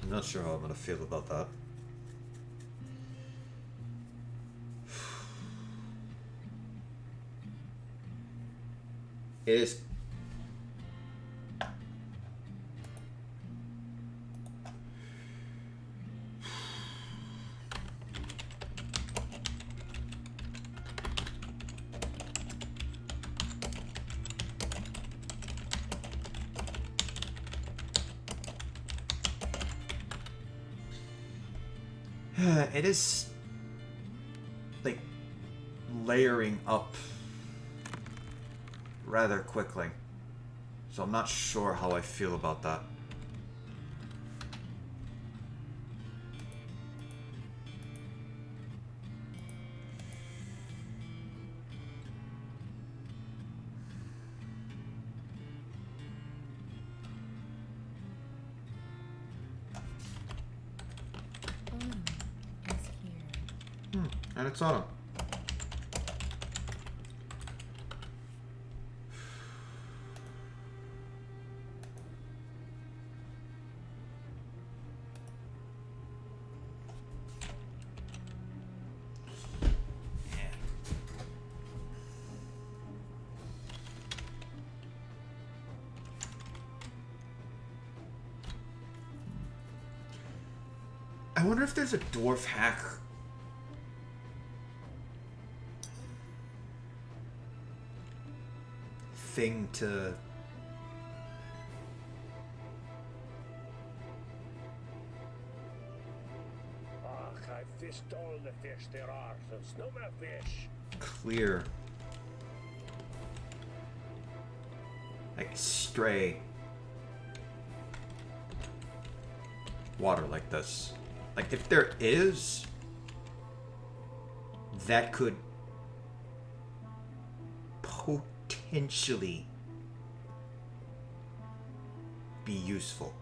I'm not sure how I'm gonna feel about that. It is. It is like layering up rather quickly, so I'm not sure how I feel about that. And it's autumn. I wonder if there's a dwarf hack thing to I fished all the fish there are, so it's no more fish. clear, like stray water like this. Like if there is, that could potentially be useful.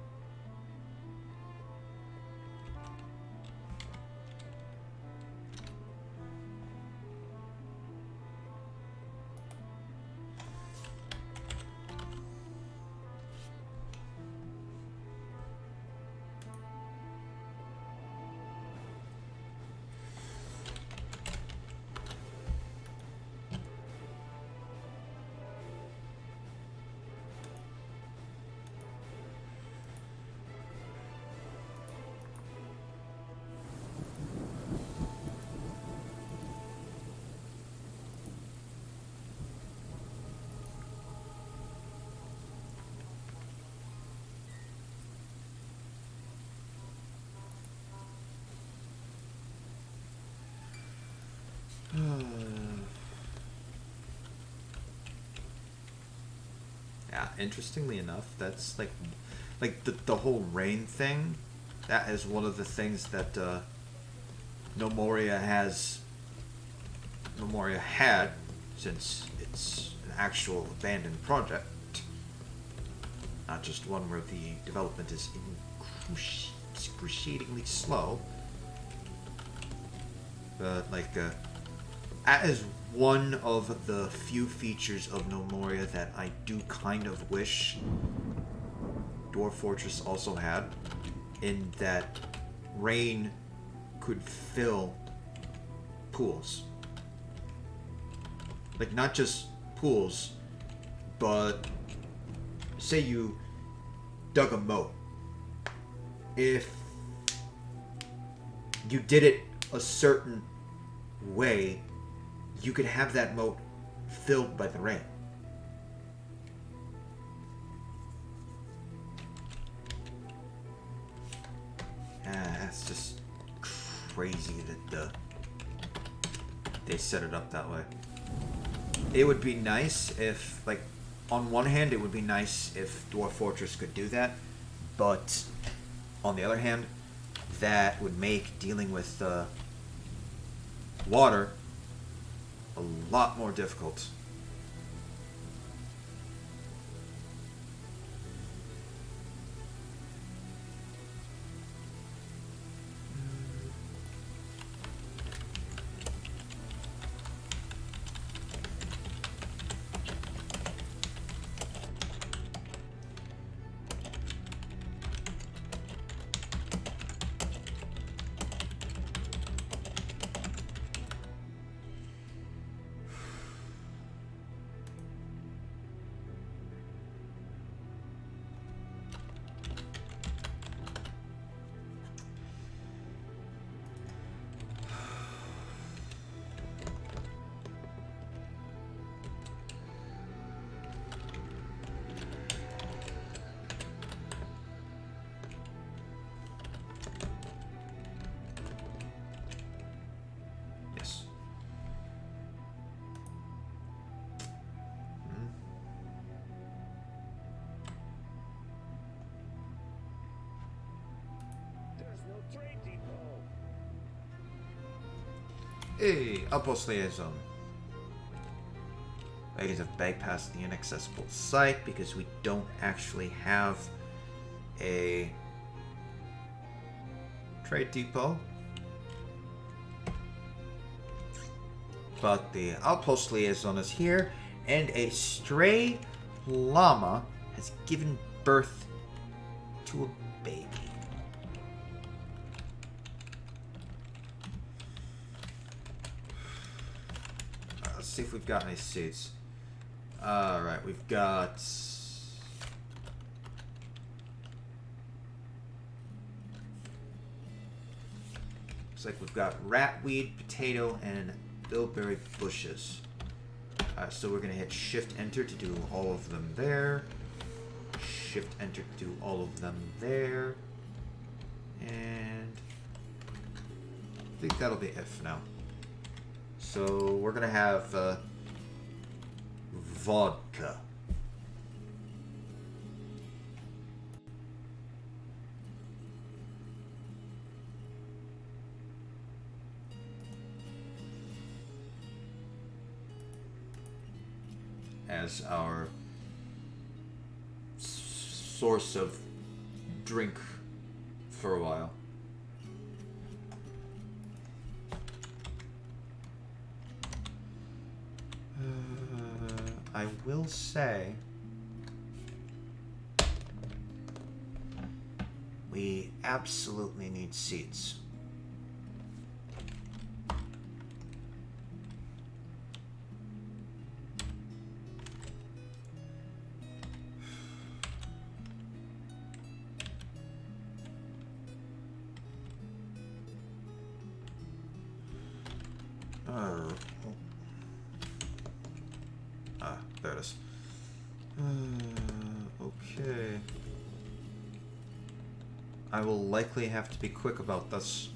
Yeah, interestingly enough, that's like the whole rain thing. That is one of the things that Nomoria had since it's an actual abandoned project, not just one where the development is excruciatingly slow. But like that is one of the few features of Nomoria that I do kind of wish Dwarf Fortress also had, in that rain could fill pools. Like not just pools, but say you dug a moat. If you did it a certain way, you could have that moat filled by the rain. it's just crazy that they set it up that way. It would be nice if, like, on one hand, it would be nice if Dwarf Fortress could do that, but on the other hand, that would make dealing with water a lot more difficult. Hey, Outpost Liaison. Wagons have bypassed the inaccessible site because we don't actually have a trade depot. But the Outpost Liaison is here, and a stray llama has given birth to a baby. See if we've got any seats. Alright, we've got... Looks like we've got ratweed, potato, and bilberry bushes. So we're going to hit Shift-Enter to do all of them there. Shift-Enter to do all of them there. And... I think that'll be it for now. So we're gonna have vodka. As our source of drink for a while. I will say we absolutely need seats. There it is. Okay. I will likely have to be quick about this.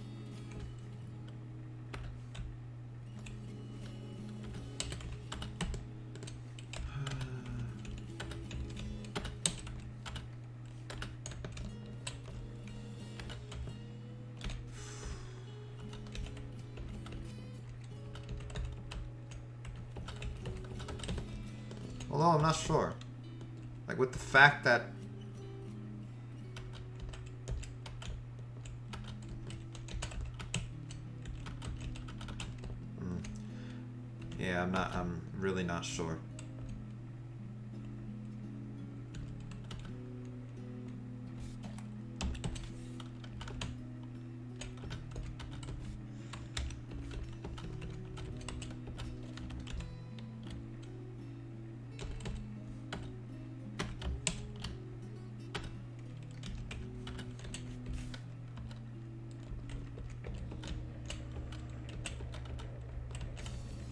Although I'm not sure. Like with the fact that yeah, I'm really not sure.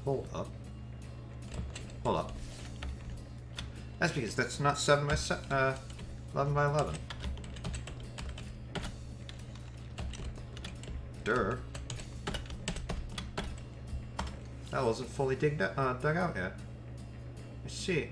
Hold up. Hold up. That's because that's not 7 by 11 by 11. dug wasn't fully dug out yet. I see.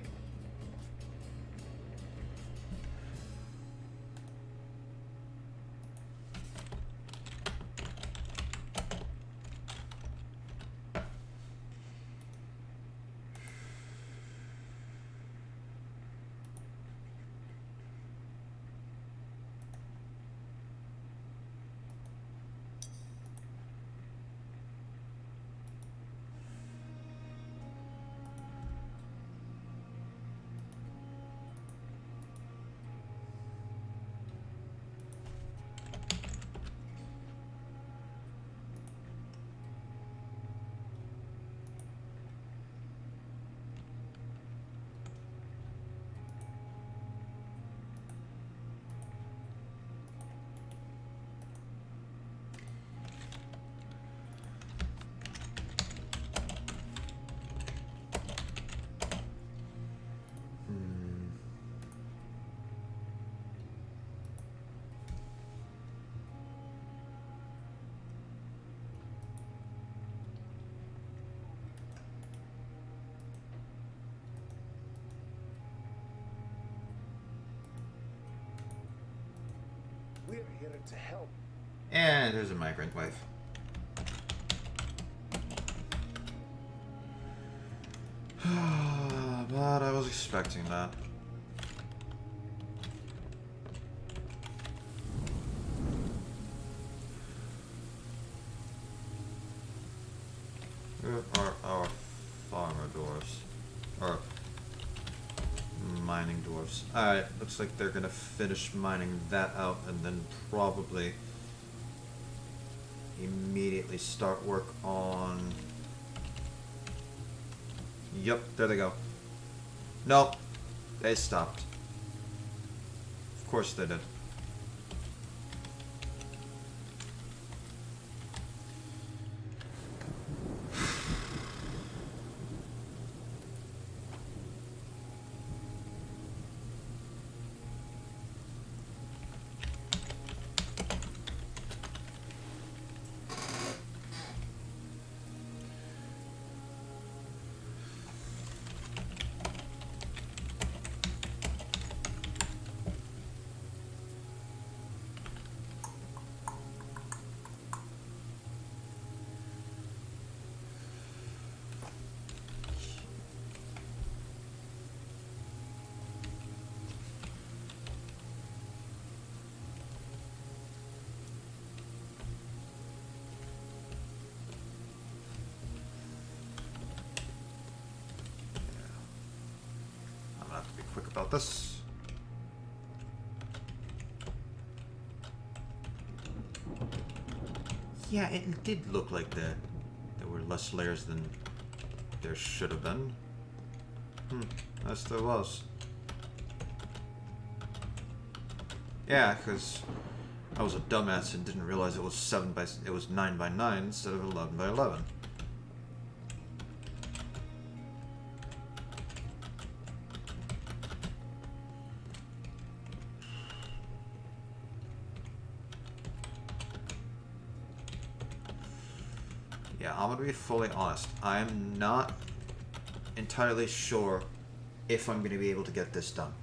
We're here to help. And there's a migrant wife. But I was expecting that. Where are our farmer dwarves? Or mining dwarves. Alright, looks like they're gonna finish mining that out and then probably immediately start work on... Yep, there they go. Nope, they stopped. Of course they did. Quick about this. Yeah, it did look like there were less layers than there should have been. Yes, there was. Yeah, because I was a dumbass and didn't realize it was 9 by 9 instead of 11 by 11. Yeah, I'm gonna be fully honest. I'm not entirely sure if I'm gonna be able to get this done.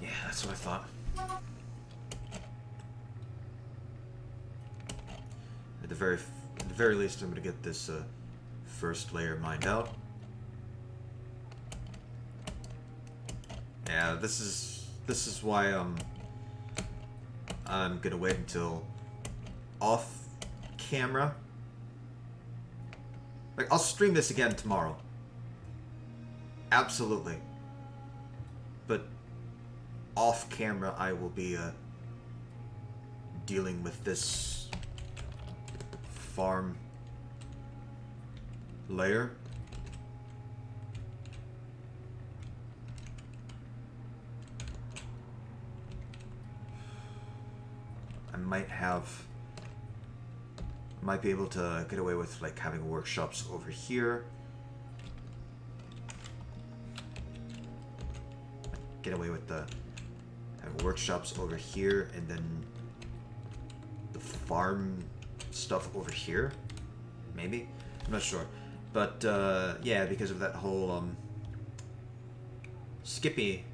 Yeah, that's what I thought. At the very least, I'm gonna get this first layer mined out. Yeah, this is why I'm gonna wait until off camera. Like, I'll stream this again tomorrow. Absolutely. But off camera, I will be dealing with this farm layer. I might have Might be able to get away with like having workshops over here. Get away with the having workshops over here, and then the farm stuff over here. Maybe, I'm not sure, but yeah, because of that whole Skippy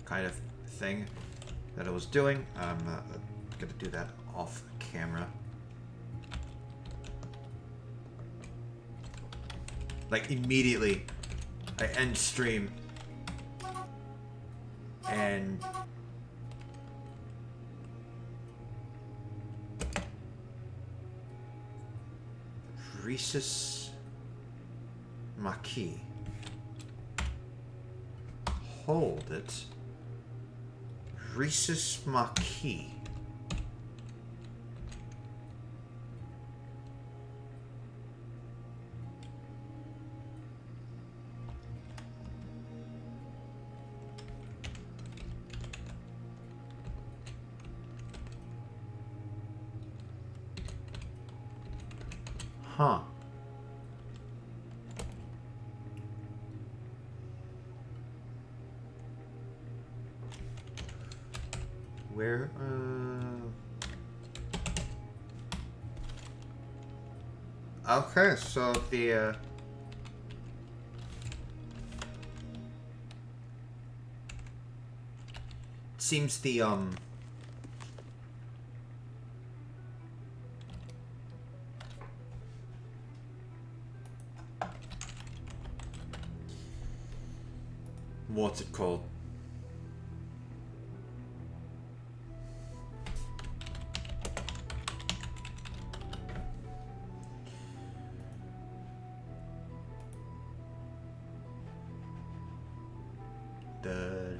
kind of thing that I was doing, I'm gonna do that off camera. Like immediately, I end stream and Rhesus Maquis. Hold it. Rhesus Maquis. Huh. Where, okay, so the, seems the, what's it called? The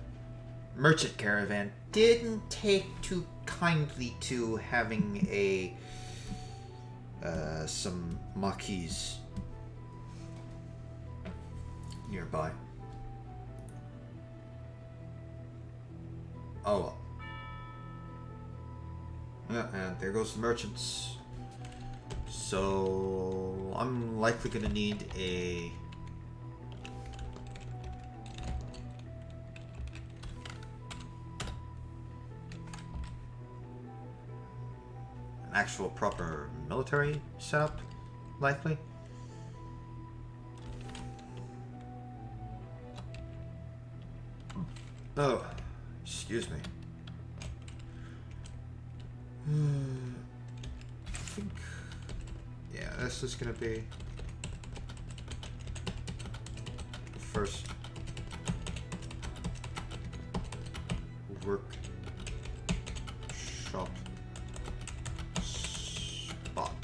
merchant caravan didn't take too kindly to having a some maquis nearby. Oh well. Yeah, and there goes the merchants. So I'm likely gonna need an actual proper military setup, likely. Oh, excuse me. I think, yeah, this is gonna be the first workshop spot.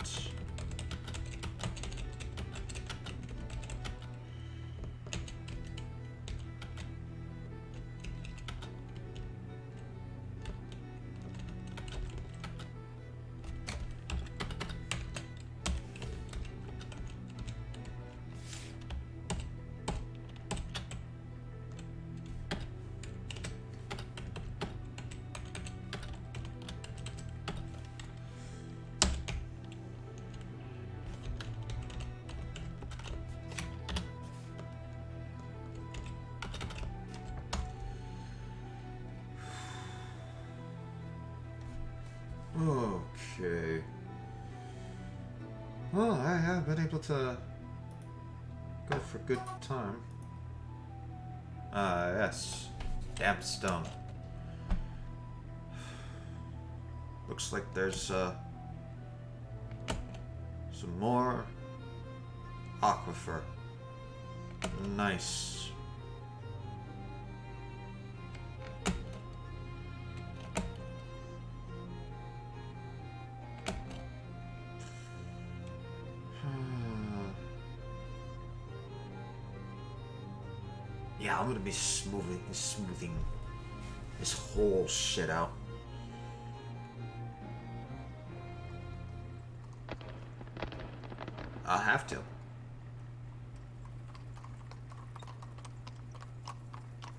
Okay. Well, I have been able to go for good time. Yes. Damp stone. Looks like there's some more aquifer. Nice. Yeah, I'm gonna be smoothing this whole shit out. I'll have to.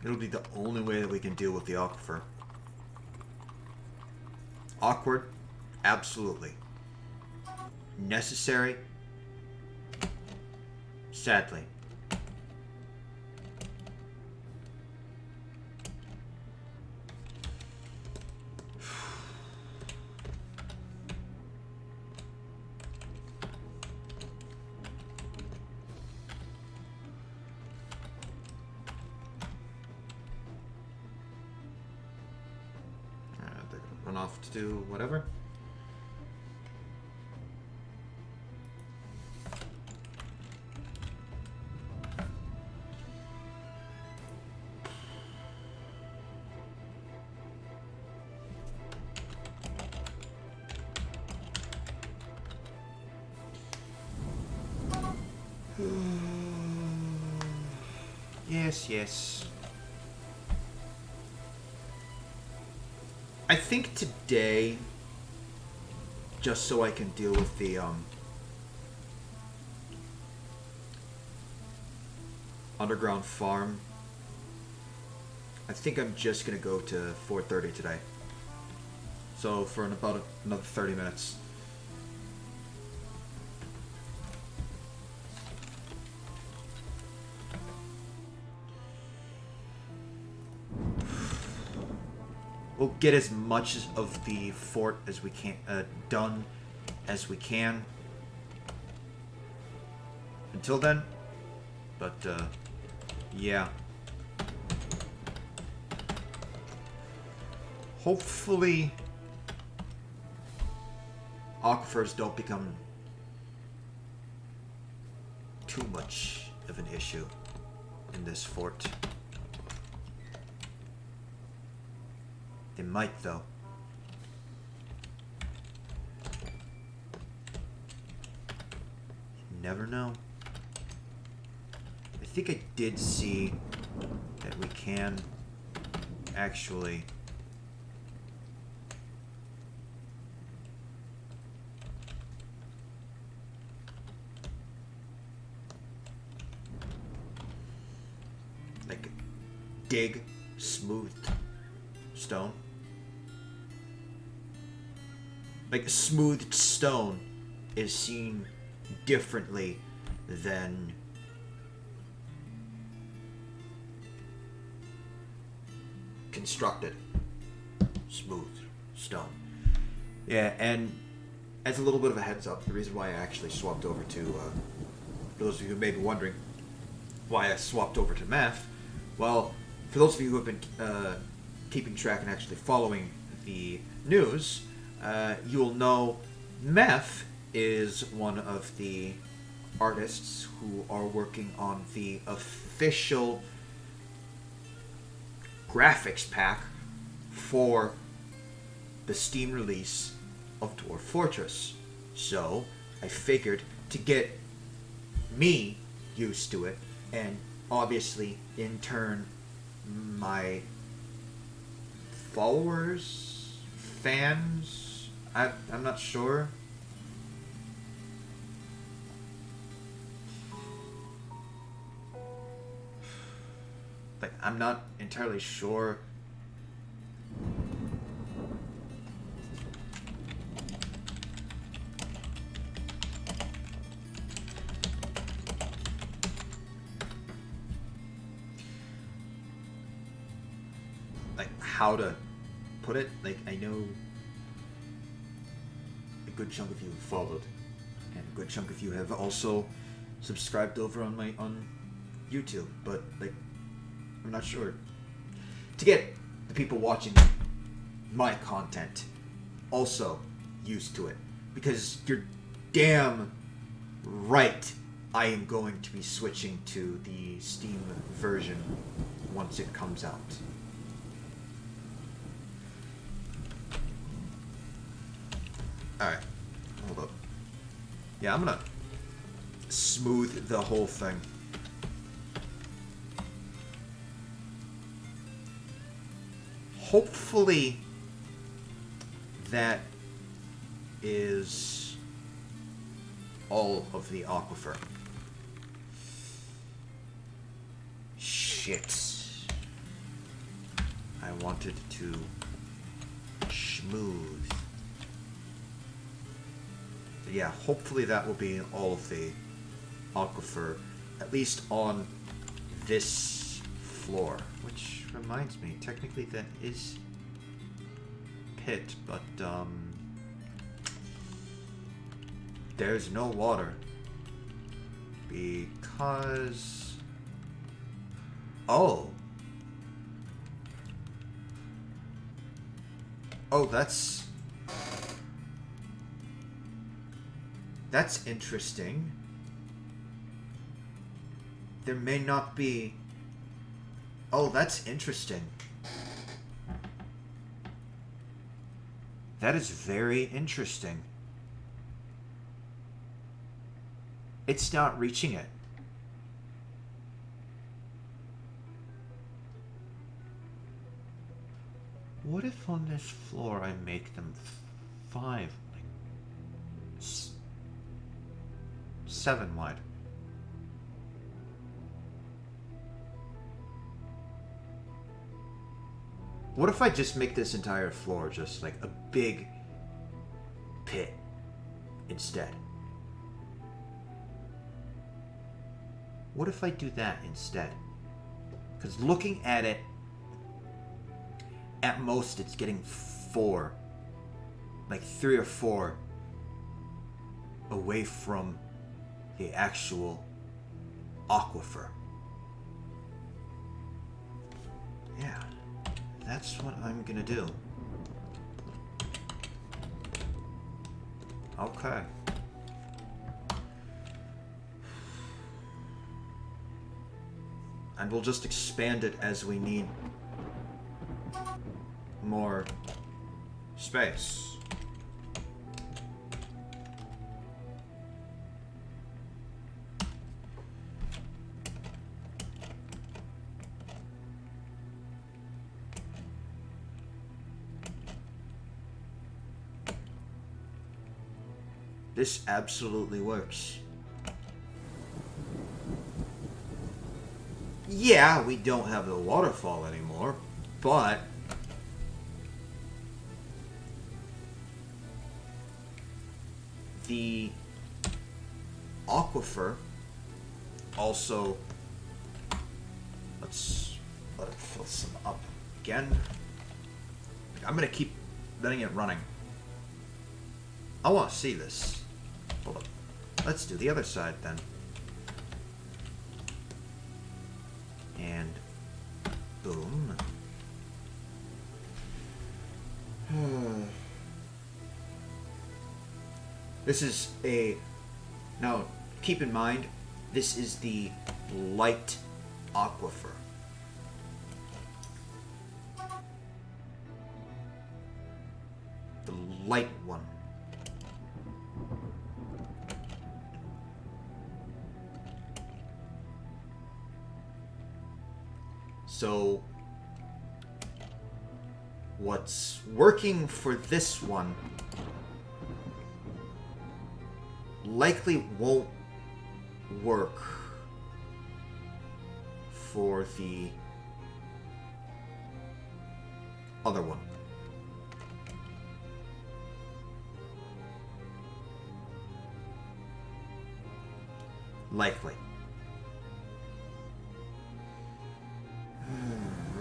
It'll be the only way that we can deal with the aquifer. Awkward? Absolutely. necessary. Sadly. They're gonna run off to do whatever. Yes, yes. I think today, just so I can deal with the underground farm, I think I'm just gonna go to 4:30 today. So for about another 30 minutes. We'll get as much of the fort as we can done as we can until then. But yeah. Hopefully aquifers don't become too much of an issue in this fort. They might, though. You never know. I think I did see that we can actually like dig smooth stone. Like smoothed stone is seen differently than constructed smooth stone. Yeah, and as a little bit of a heads up, the reason why I actually swapped over to, for those of you who may be wondering why I swapped over to math, well, for those of you who have been keeping track and actually following the news, you'll know Meth is one of the artists who are working on the official graphics pack for the Steam release of Dwarf Fortress. So I figured to get me used to it, and obviously in turn my followers, fans, I'm not sure. Like, I'm not entirely sure. Like, how to put it. Like, I know a good chunk of you have followed, and a good chunk of you have also subscribed over on YouTube, but like, I'm not sure. To get the people watching my content also used to it, because you're damn right I am going to be switching to the Steam version once it comes out. Alright, hold up. Yeah, I'm gonna smooth the whole thing. Hopefully that is all of the aquifer. Shit. I wanted to smooth. Yeah, hopefully that will be all of the aquifer, at least on this floor. Which reminds me, technically that is pit, but there's no water because oh, that's interesting. There may not be. Oh, that's interesting. That is very interesting. It's not reaching it. What if on this floor I make them 5, like 7 wide? What if I just make this entire floor just like a big pit instead? What if I do that instead? Because looking at it, at most it's getting 4, like 3 or 4 away from the actual aquifer. Yeah, that's what I'm gonna do. Okay. And we'll just expand it as we need more space. This absolutely works. Yeah, we don't have the waterfall anymore, but the aquifer also, let's let it fill some up again. I'm gonna keep letting it running. I want to see this. Hold up. Let's do the other side then. And boom. This is a... Now, keep in mind, this is the light aquifer. The light one. So, what's working for this one likely won't work for the other one. Likely.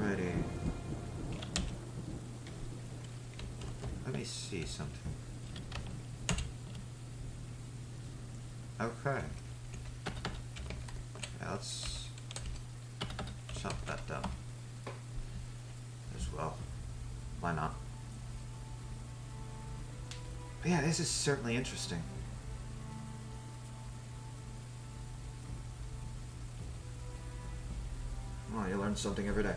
Alrighty. Let me see something. Okay. Yeah, let's chop that down as well. Why not? But yeah, this is certainly interesting. Oh, you learn something every day.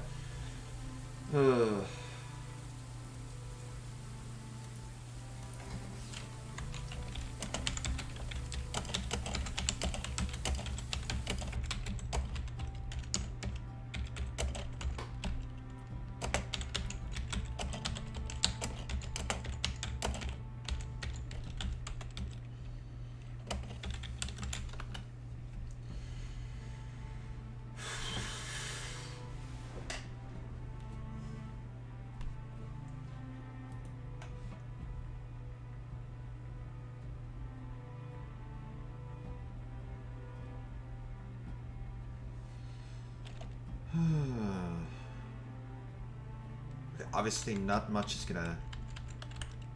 obviously not much is gonna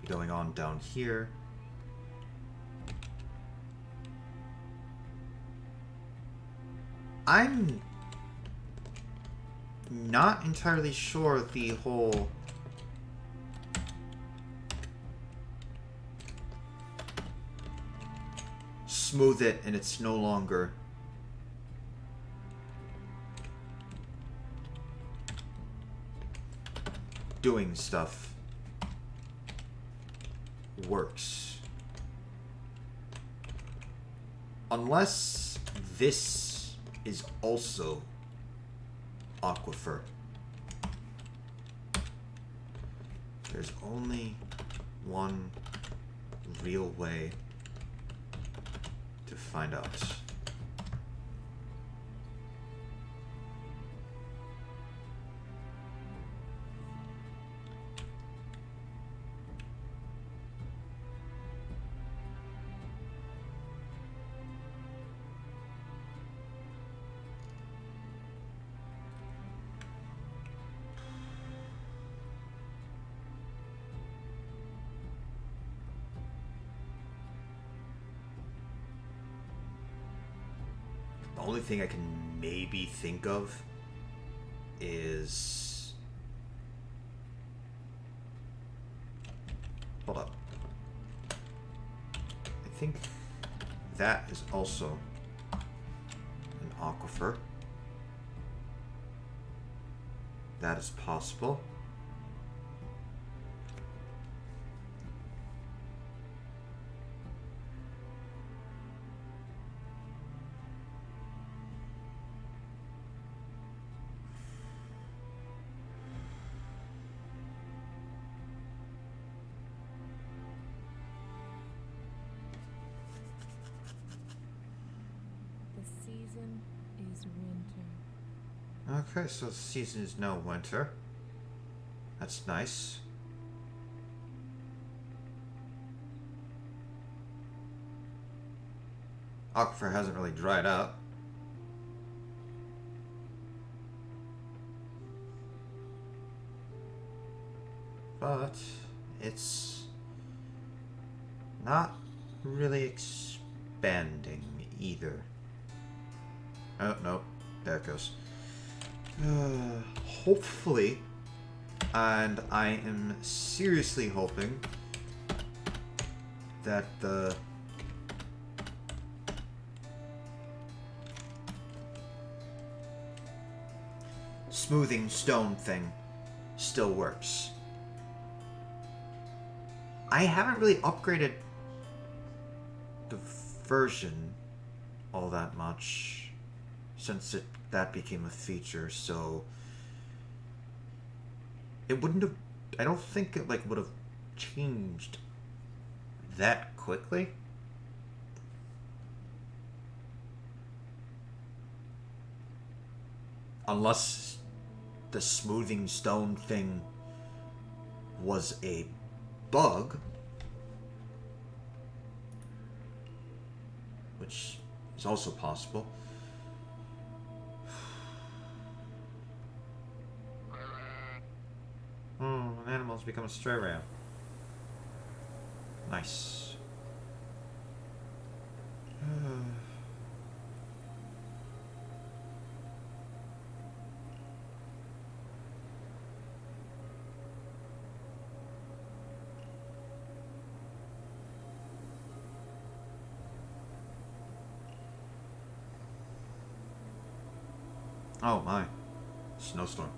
be going on down here. I'm not entirely sure the whole smooth it and it's no longer doing stuff works. Unless this is also aquifer. There's only one real way to find out. The only thing I can maybe think of is... Hold up. I think that is also an aquifer. That is possible. Okay, so the season is now winter. That's nice. Aquifer hasn't really dried up. But it's not really expanding either. Oh, no. There it goes. Hopefully, and I am seriously hoping that the smoothing stone thing still works. I haven't really upgraded the version all that much since that became a feature, so it wouldn't have, I don't think it would have changed that quickly. Unless the smoothing stone thing was a bug, which is also possible. Oh, an animal's become a stray ram. Nice. Oh my. Snowstorm.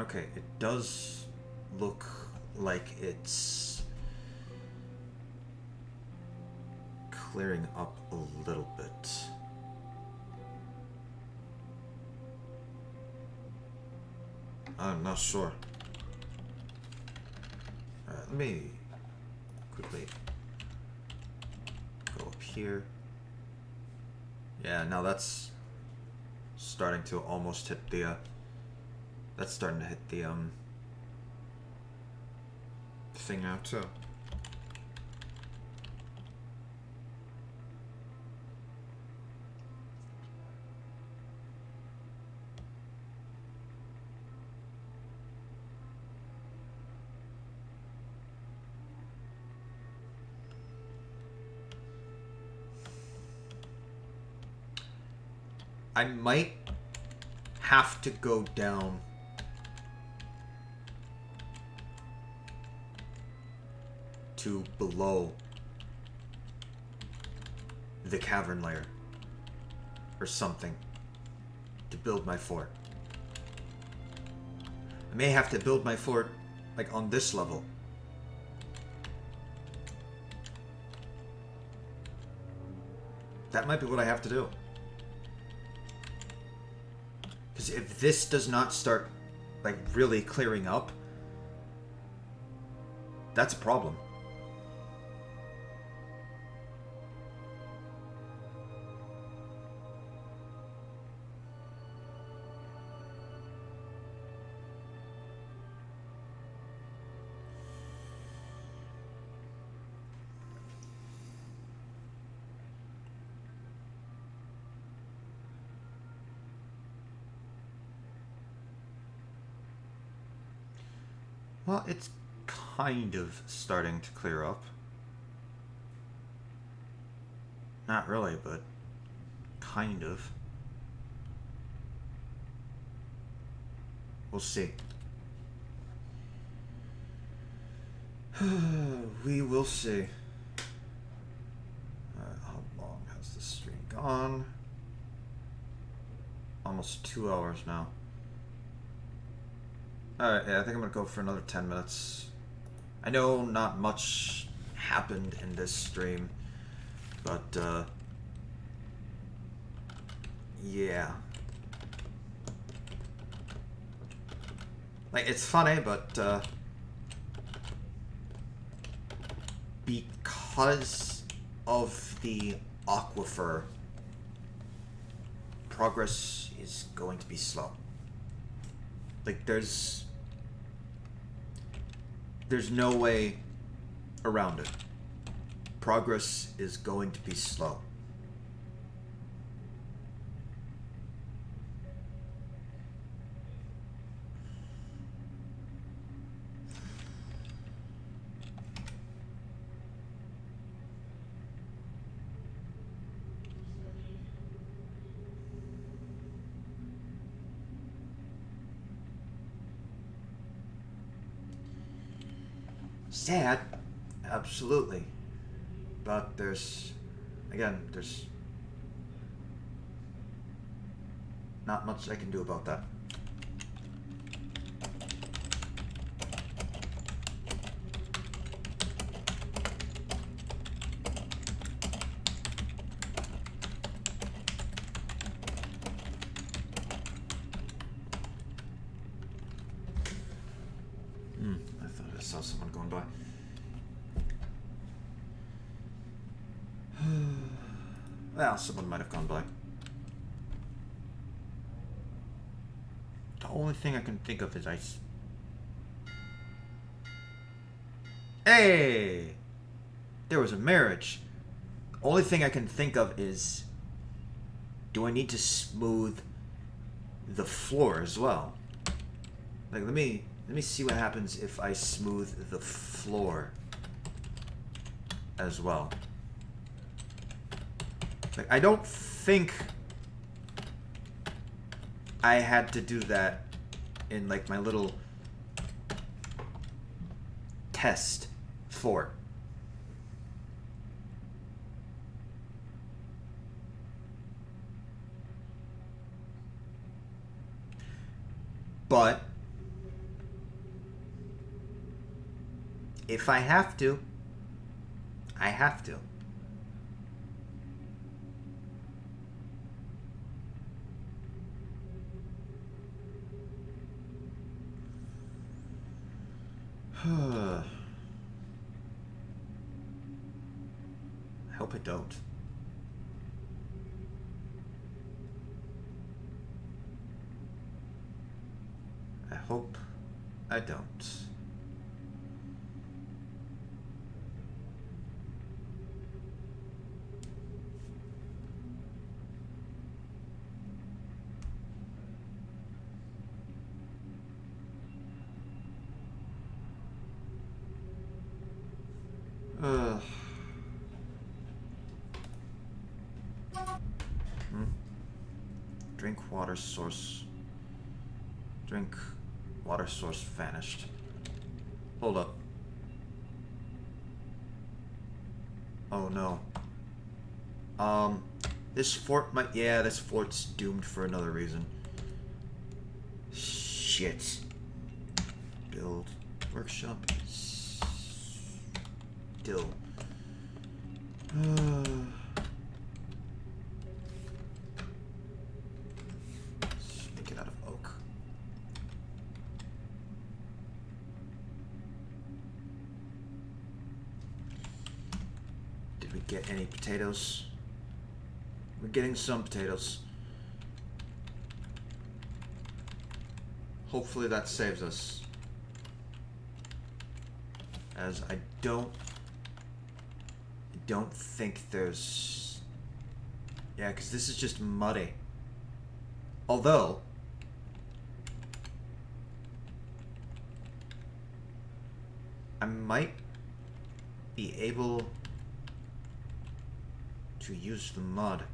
Okay, it does look like it's clearing up a little bit. I'm not sure. Alright, let me quickly go up here. Yeah, now that's starting to almost hit the, that's starting to hit the, thing now too. I might have to go down to below the cavern layer or something to build my fort. I may have to build my fort like on this level. That might be what I have to do. Because if this does not start, like, really clearing up, that's a problem. Well, it's kind of starting to clear up. Not really, but kind of. We'll see. We will see. How long has this stream gone? Almost 2 hours now. Alright, yeah, I think I'm gonna go for another 10 minutes. I know not much happened in this stream, but, yeah. Like, it's funny, but, because of the aquifer, progress is going to be slow. Like, there's no way around it. Progress is going to be slow. Sad, absolutely, but there's not much I can do about that. I thought I saw someone going by. Well, someone might have gone by. The only thing I can think of is ice. Hey! There was a marriage. Only thing I can think of is, do I need to smooth the floor as well? Like, let me see what happens if I smooth the floor as well. Like, I don't think I had to do that in, like, my little test fort. But if I have to, I have to. I hope I don't. I hope I don't. Drink water source. Drink water source vanished. Hold up. Oh no. This fort might. Yeah, this fort's doomed for another reason. Shit. Build. Workshop. Still. Make it out of oak. Did we get any potatoes? We're getting some potatoes. Hopefully that saves us. As I don't think there's... Yeah, because this is just muddy. Although... I might be able to use the mud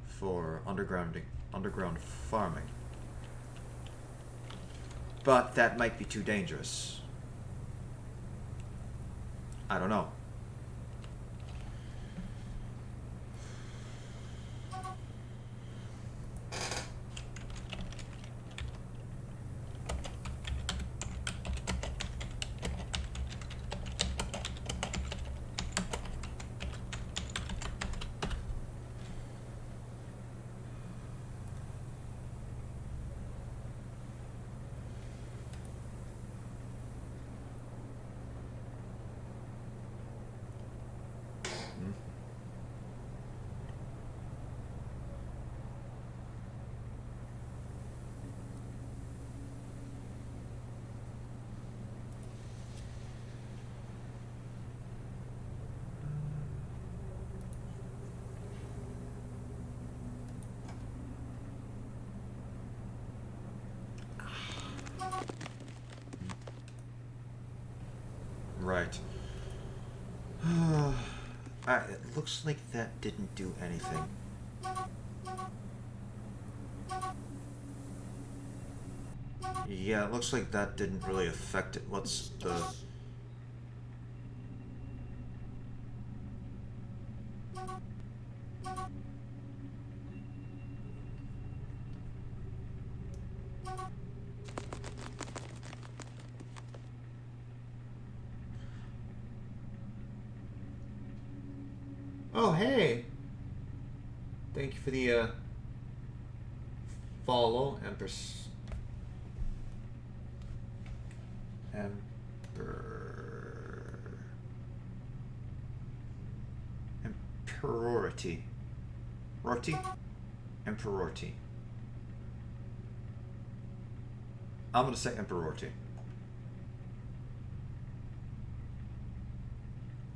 for underground farming. But that might be too dangerous. I don't know. Right. It looks like that didn't do anything. Yeah, it looks like that didn't really affect it. What's the... Oh, hey! Thank you for the, follow, Empress. Emperority. Rorty? Emperority. I'm gonna say Emperority.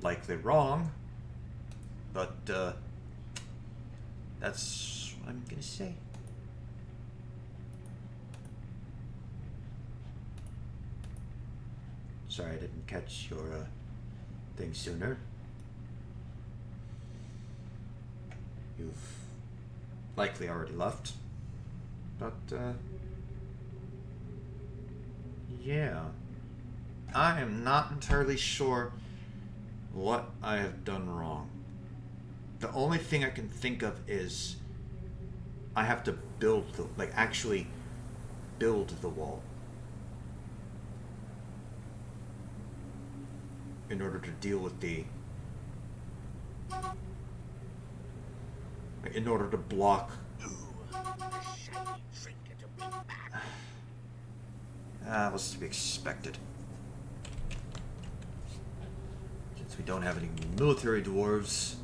Likely wrong. But, that's what I'm gonna say. Sorry I didn't catch your, thing sooner. You've likely already left. But, yeah. I am not entirely sure what I have done wrong. The only thing I can think of is I have to build the, like, actually build the wall in order to deal with the, in order to block. That was to be expected. we don't have any military dwarves.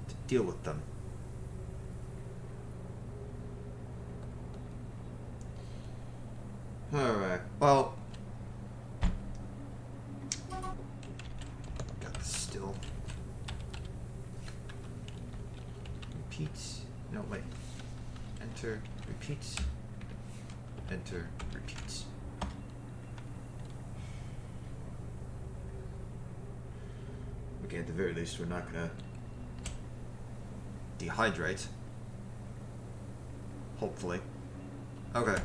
To deal with them. Alright, well... got this still. Repeat. No, wait. Enter, repeat. Enter, repeat. Okay, at the very least, we're not gonna dehydrate. Hopefully. Okay.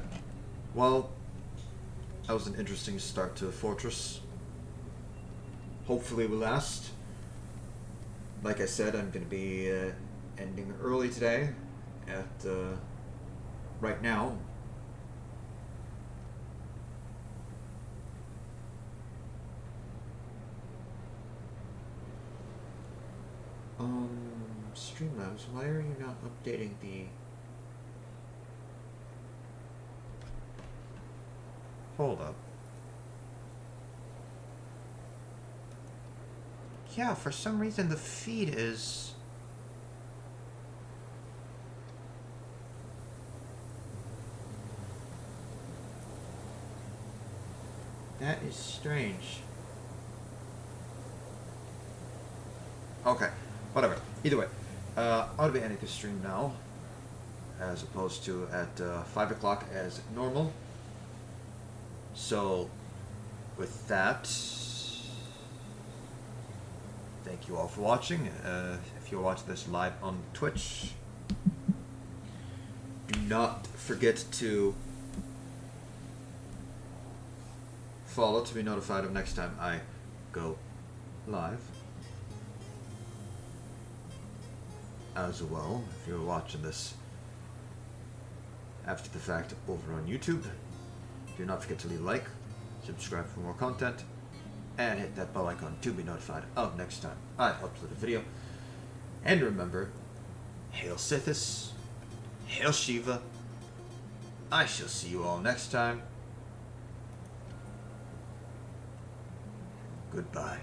Well, that was an interesting start to the fortress. Hopefully it will last. Like I said, I'm gonna be ending early today at right now. Streamlabs, why are you not updating the... Hold up. Yeah, for some reason the feed is... That is strange. Okay, whatever. Either way, I'll be ending the stream now, as opposed to at 5 o'clock as normal. So, with that, thank you all for watching. If you're watching this live on Twitch, do not forget to follow to be notified of next time I go live. As well, if you're watching this after the fact over on YouTube, do not forget to leave a like, subscribe for more content, and hit that bell icon to be notified of next time I upload a video. And remember, Hail Sithis, Hail Shiva. I shall see you all next time. Goodbye.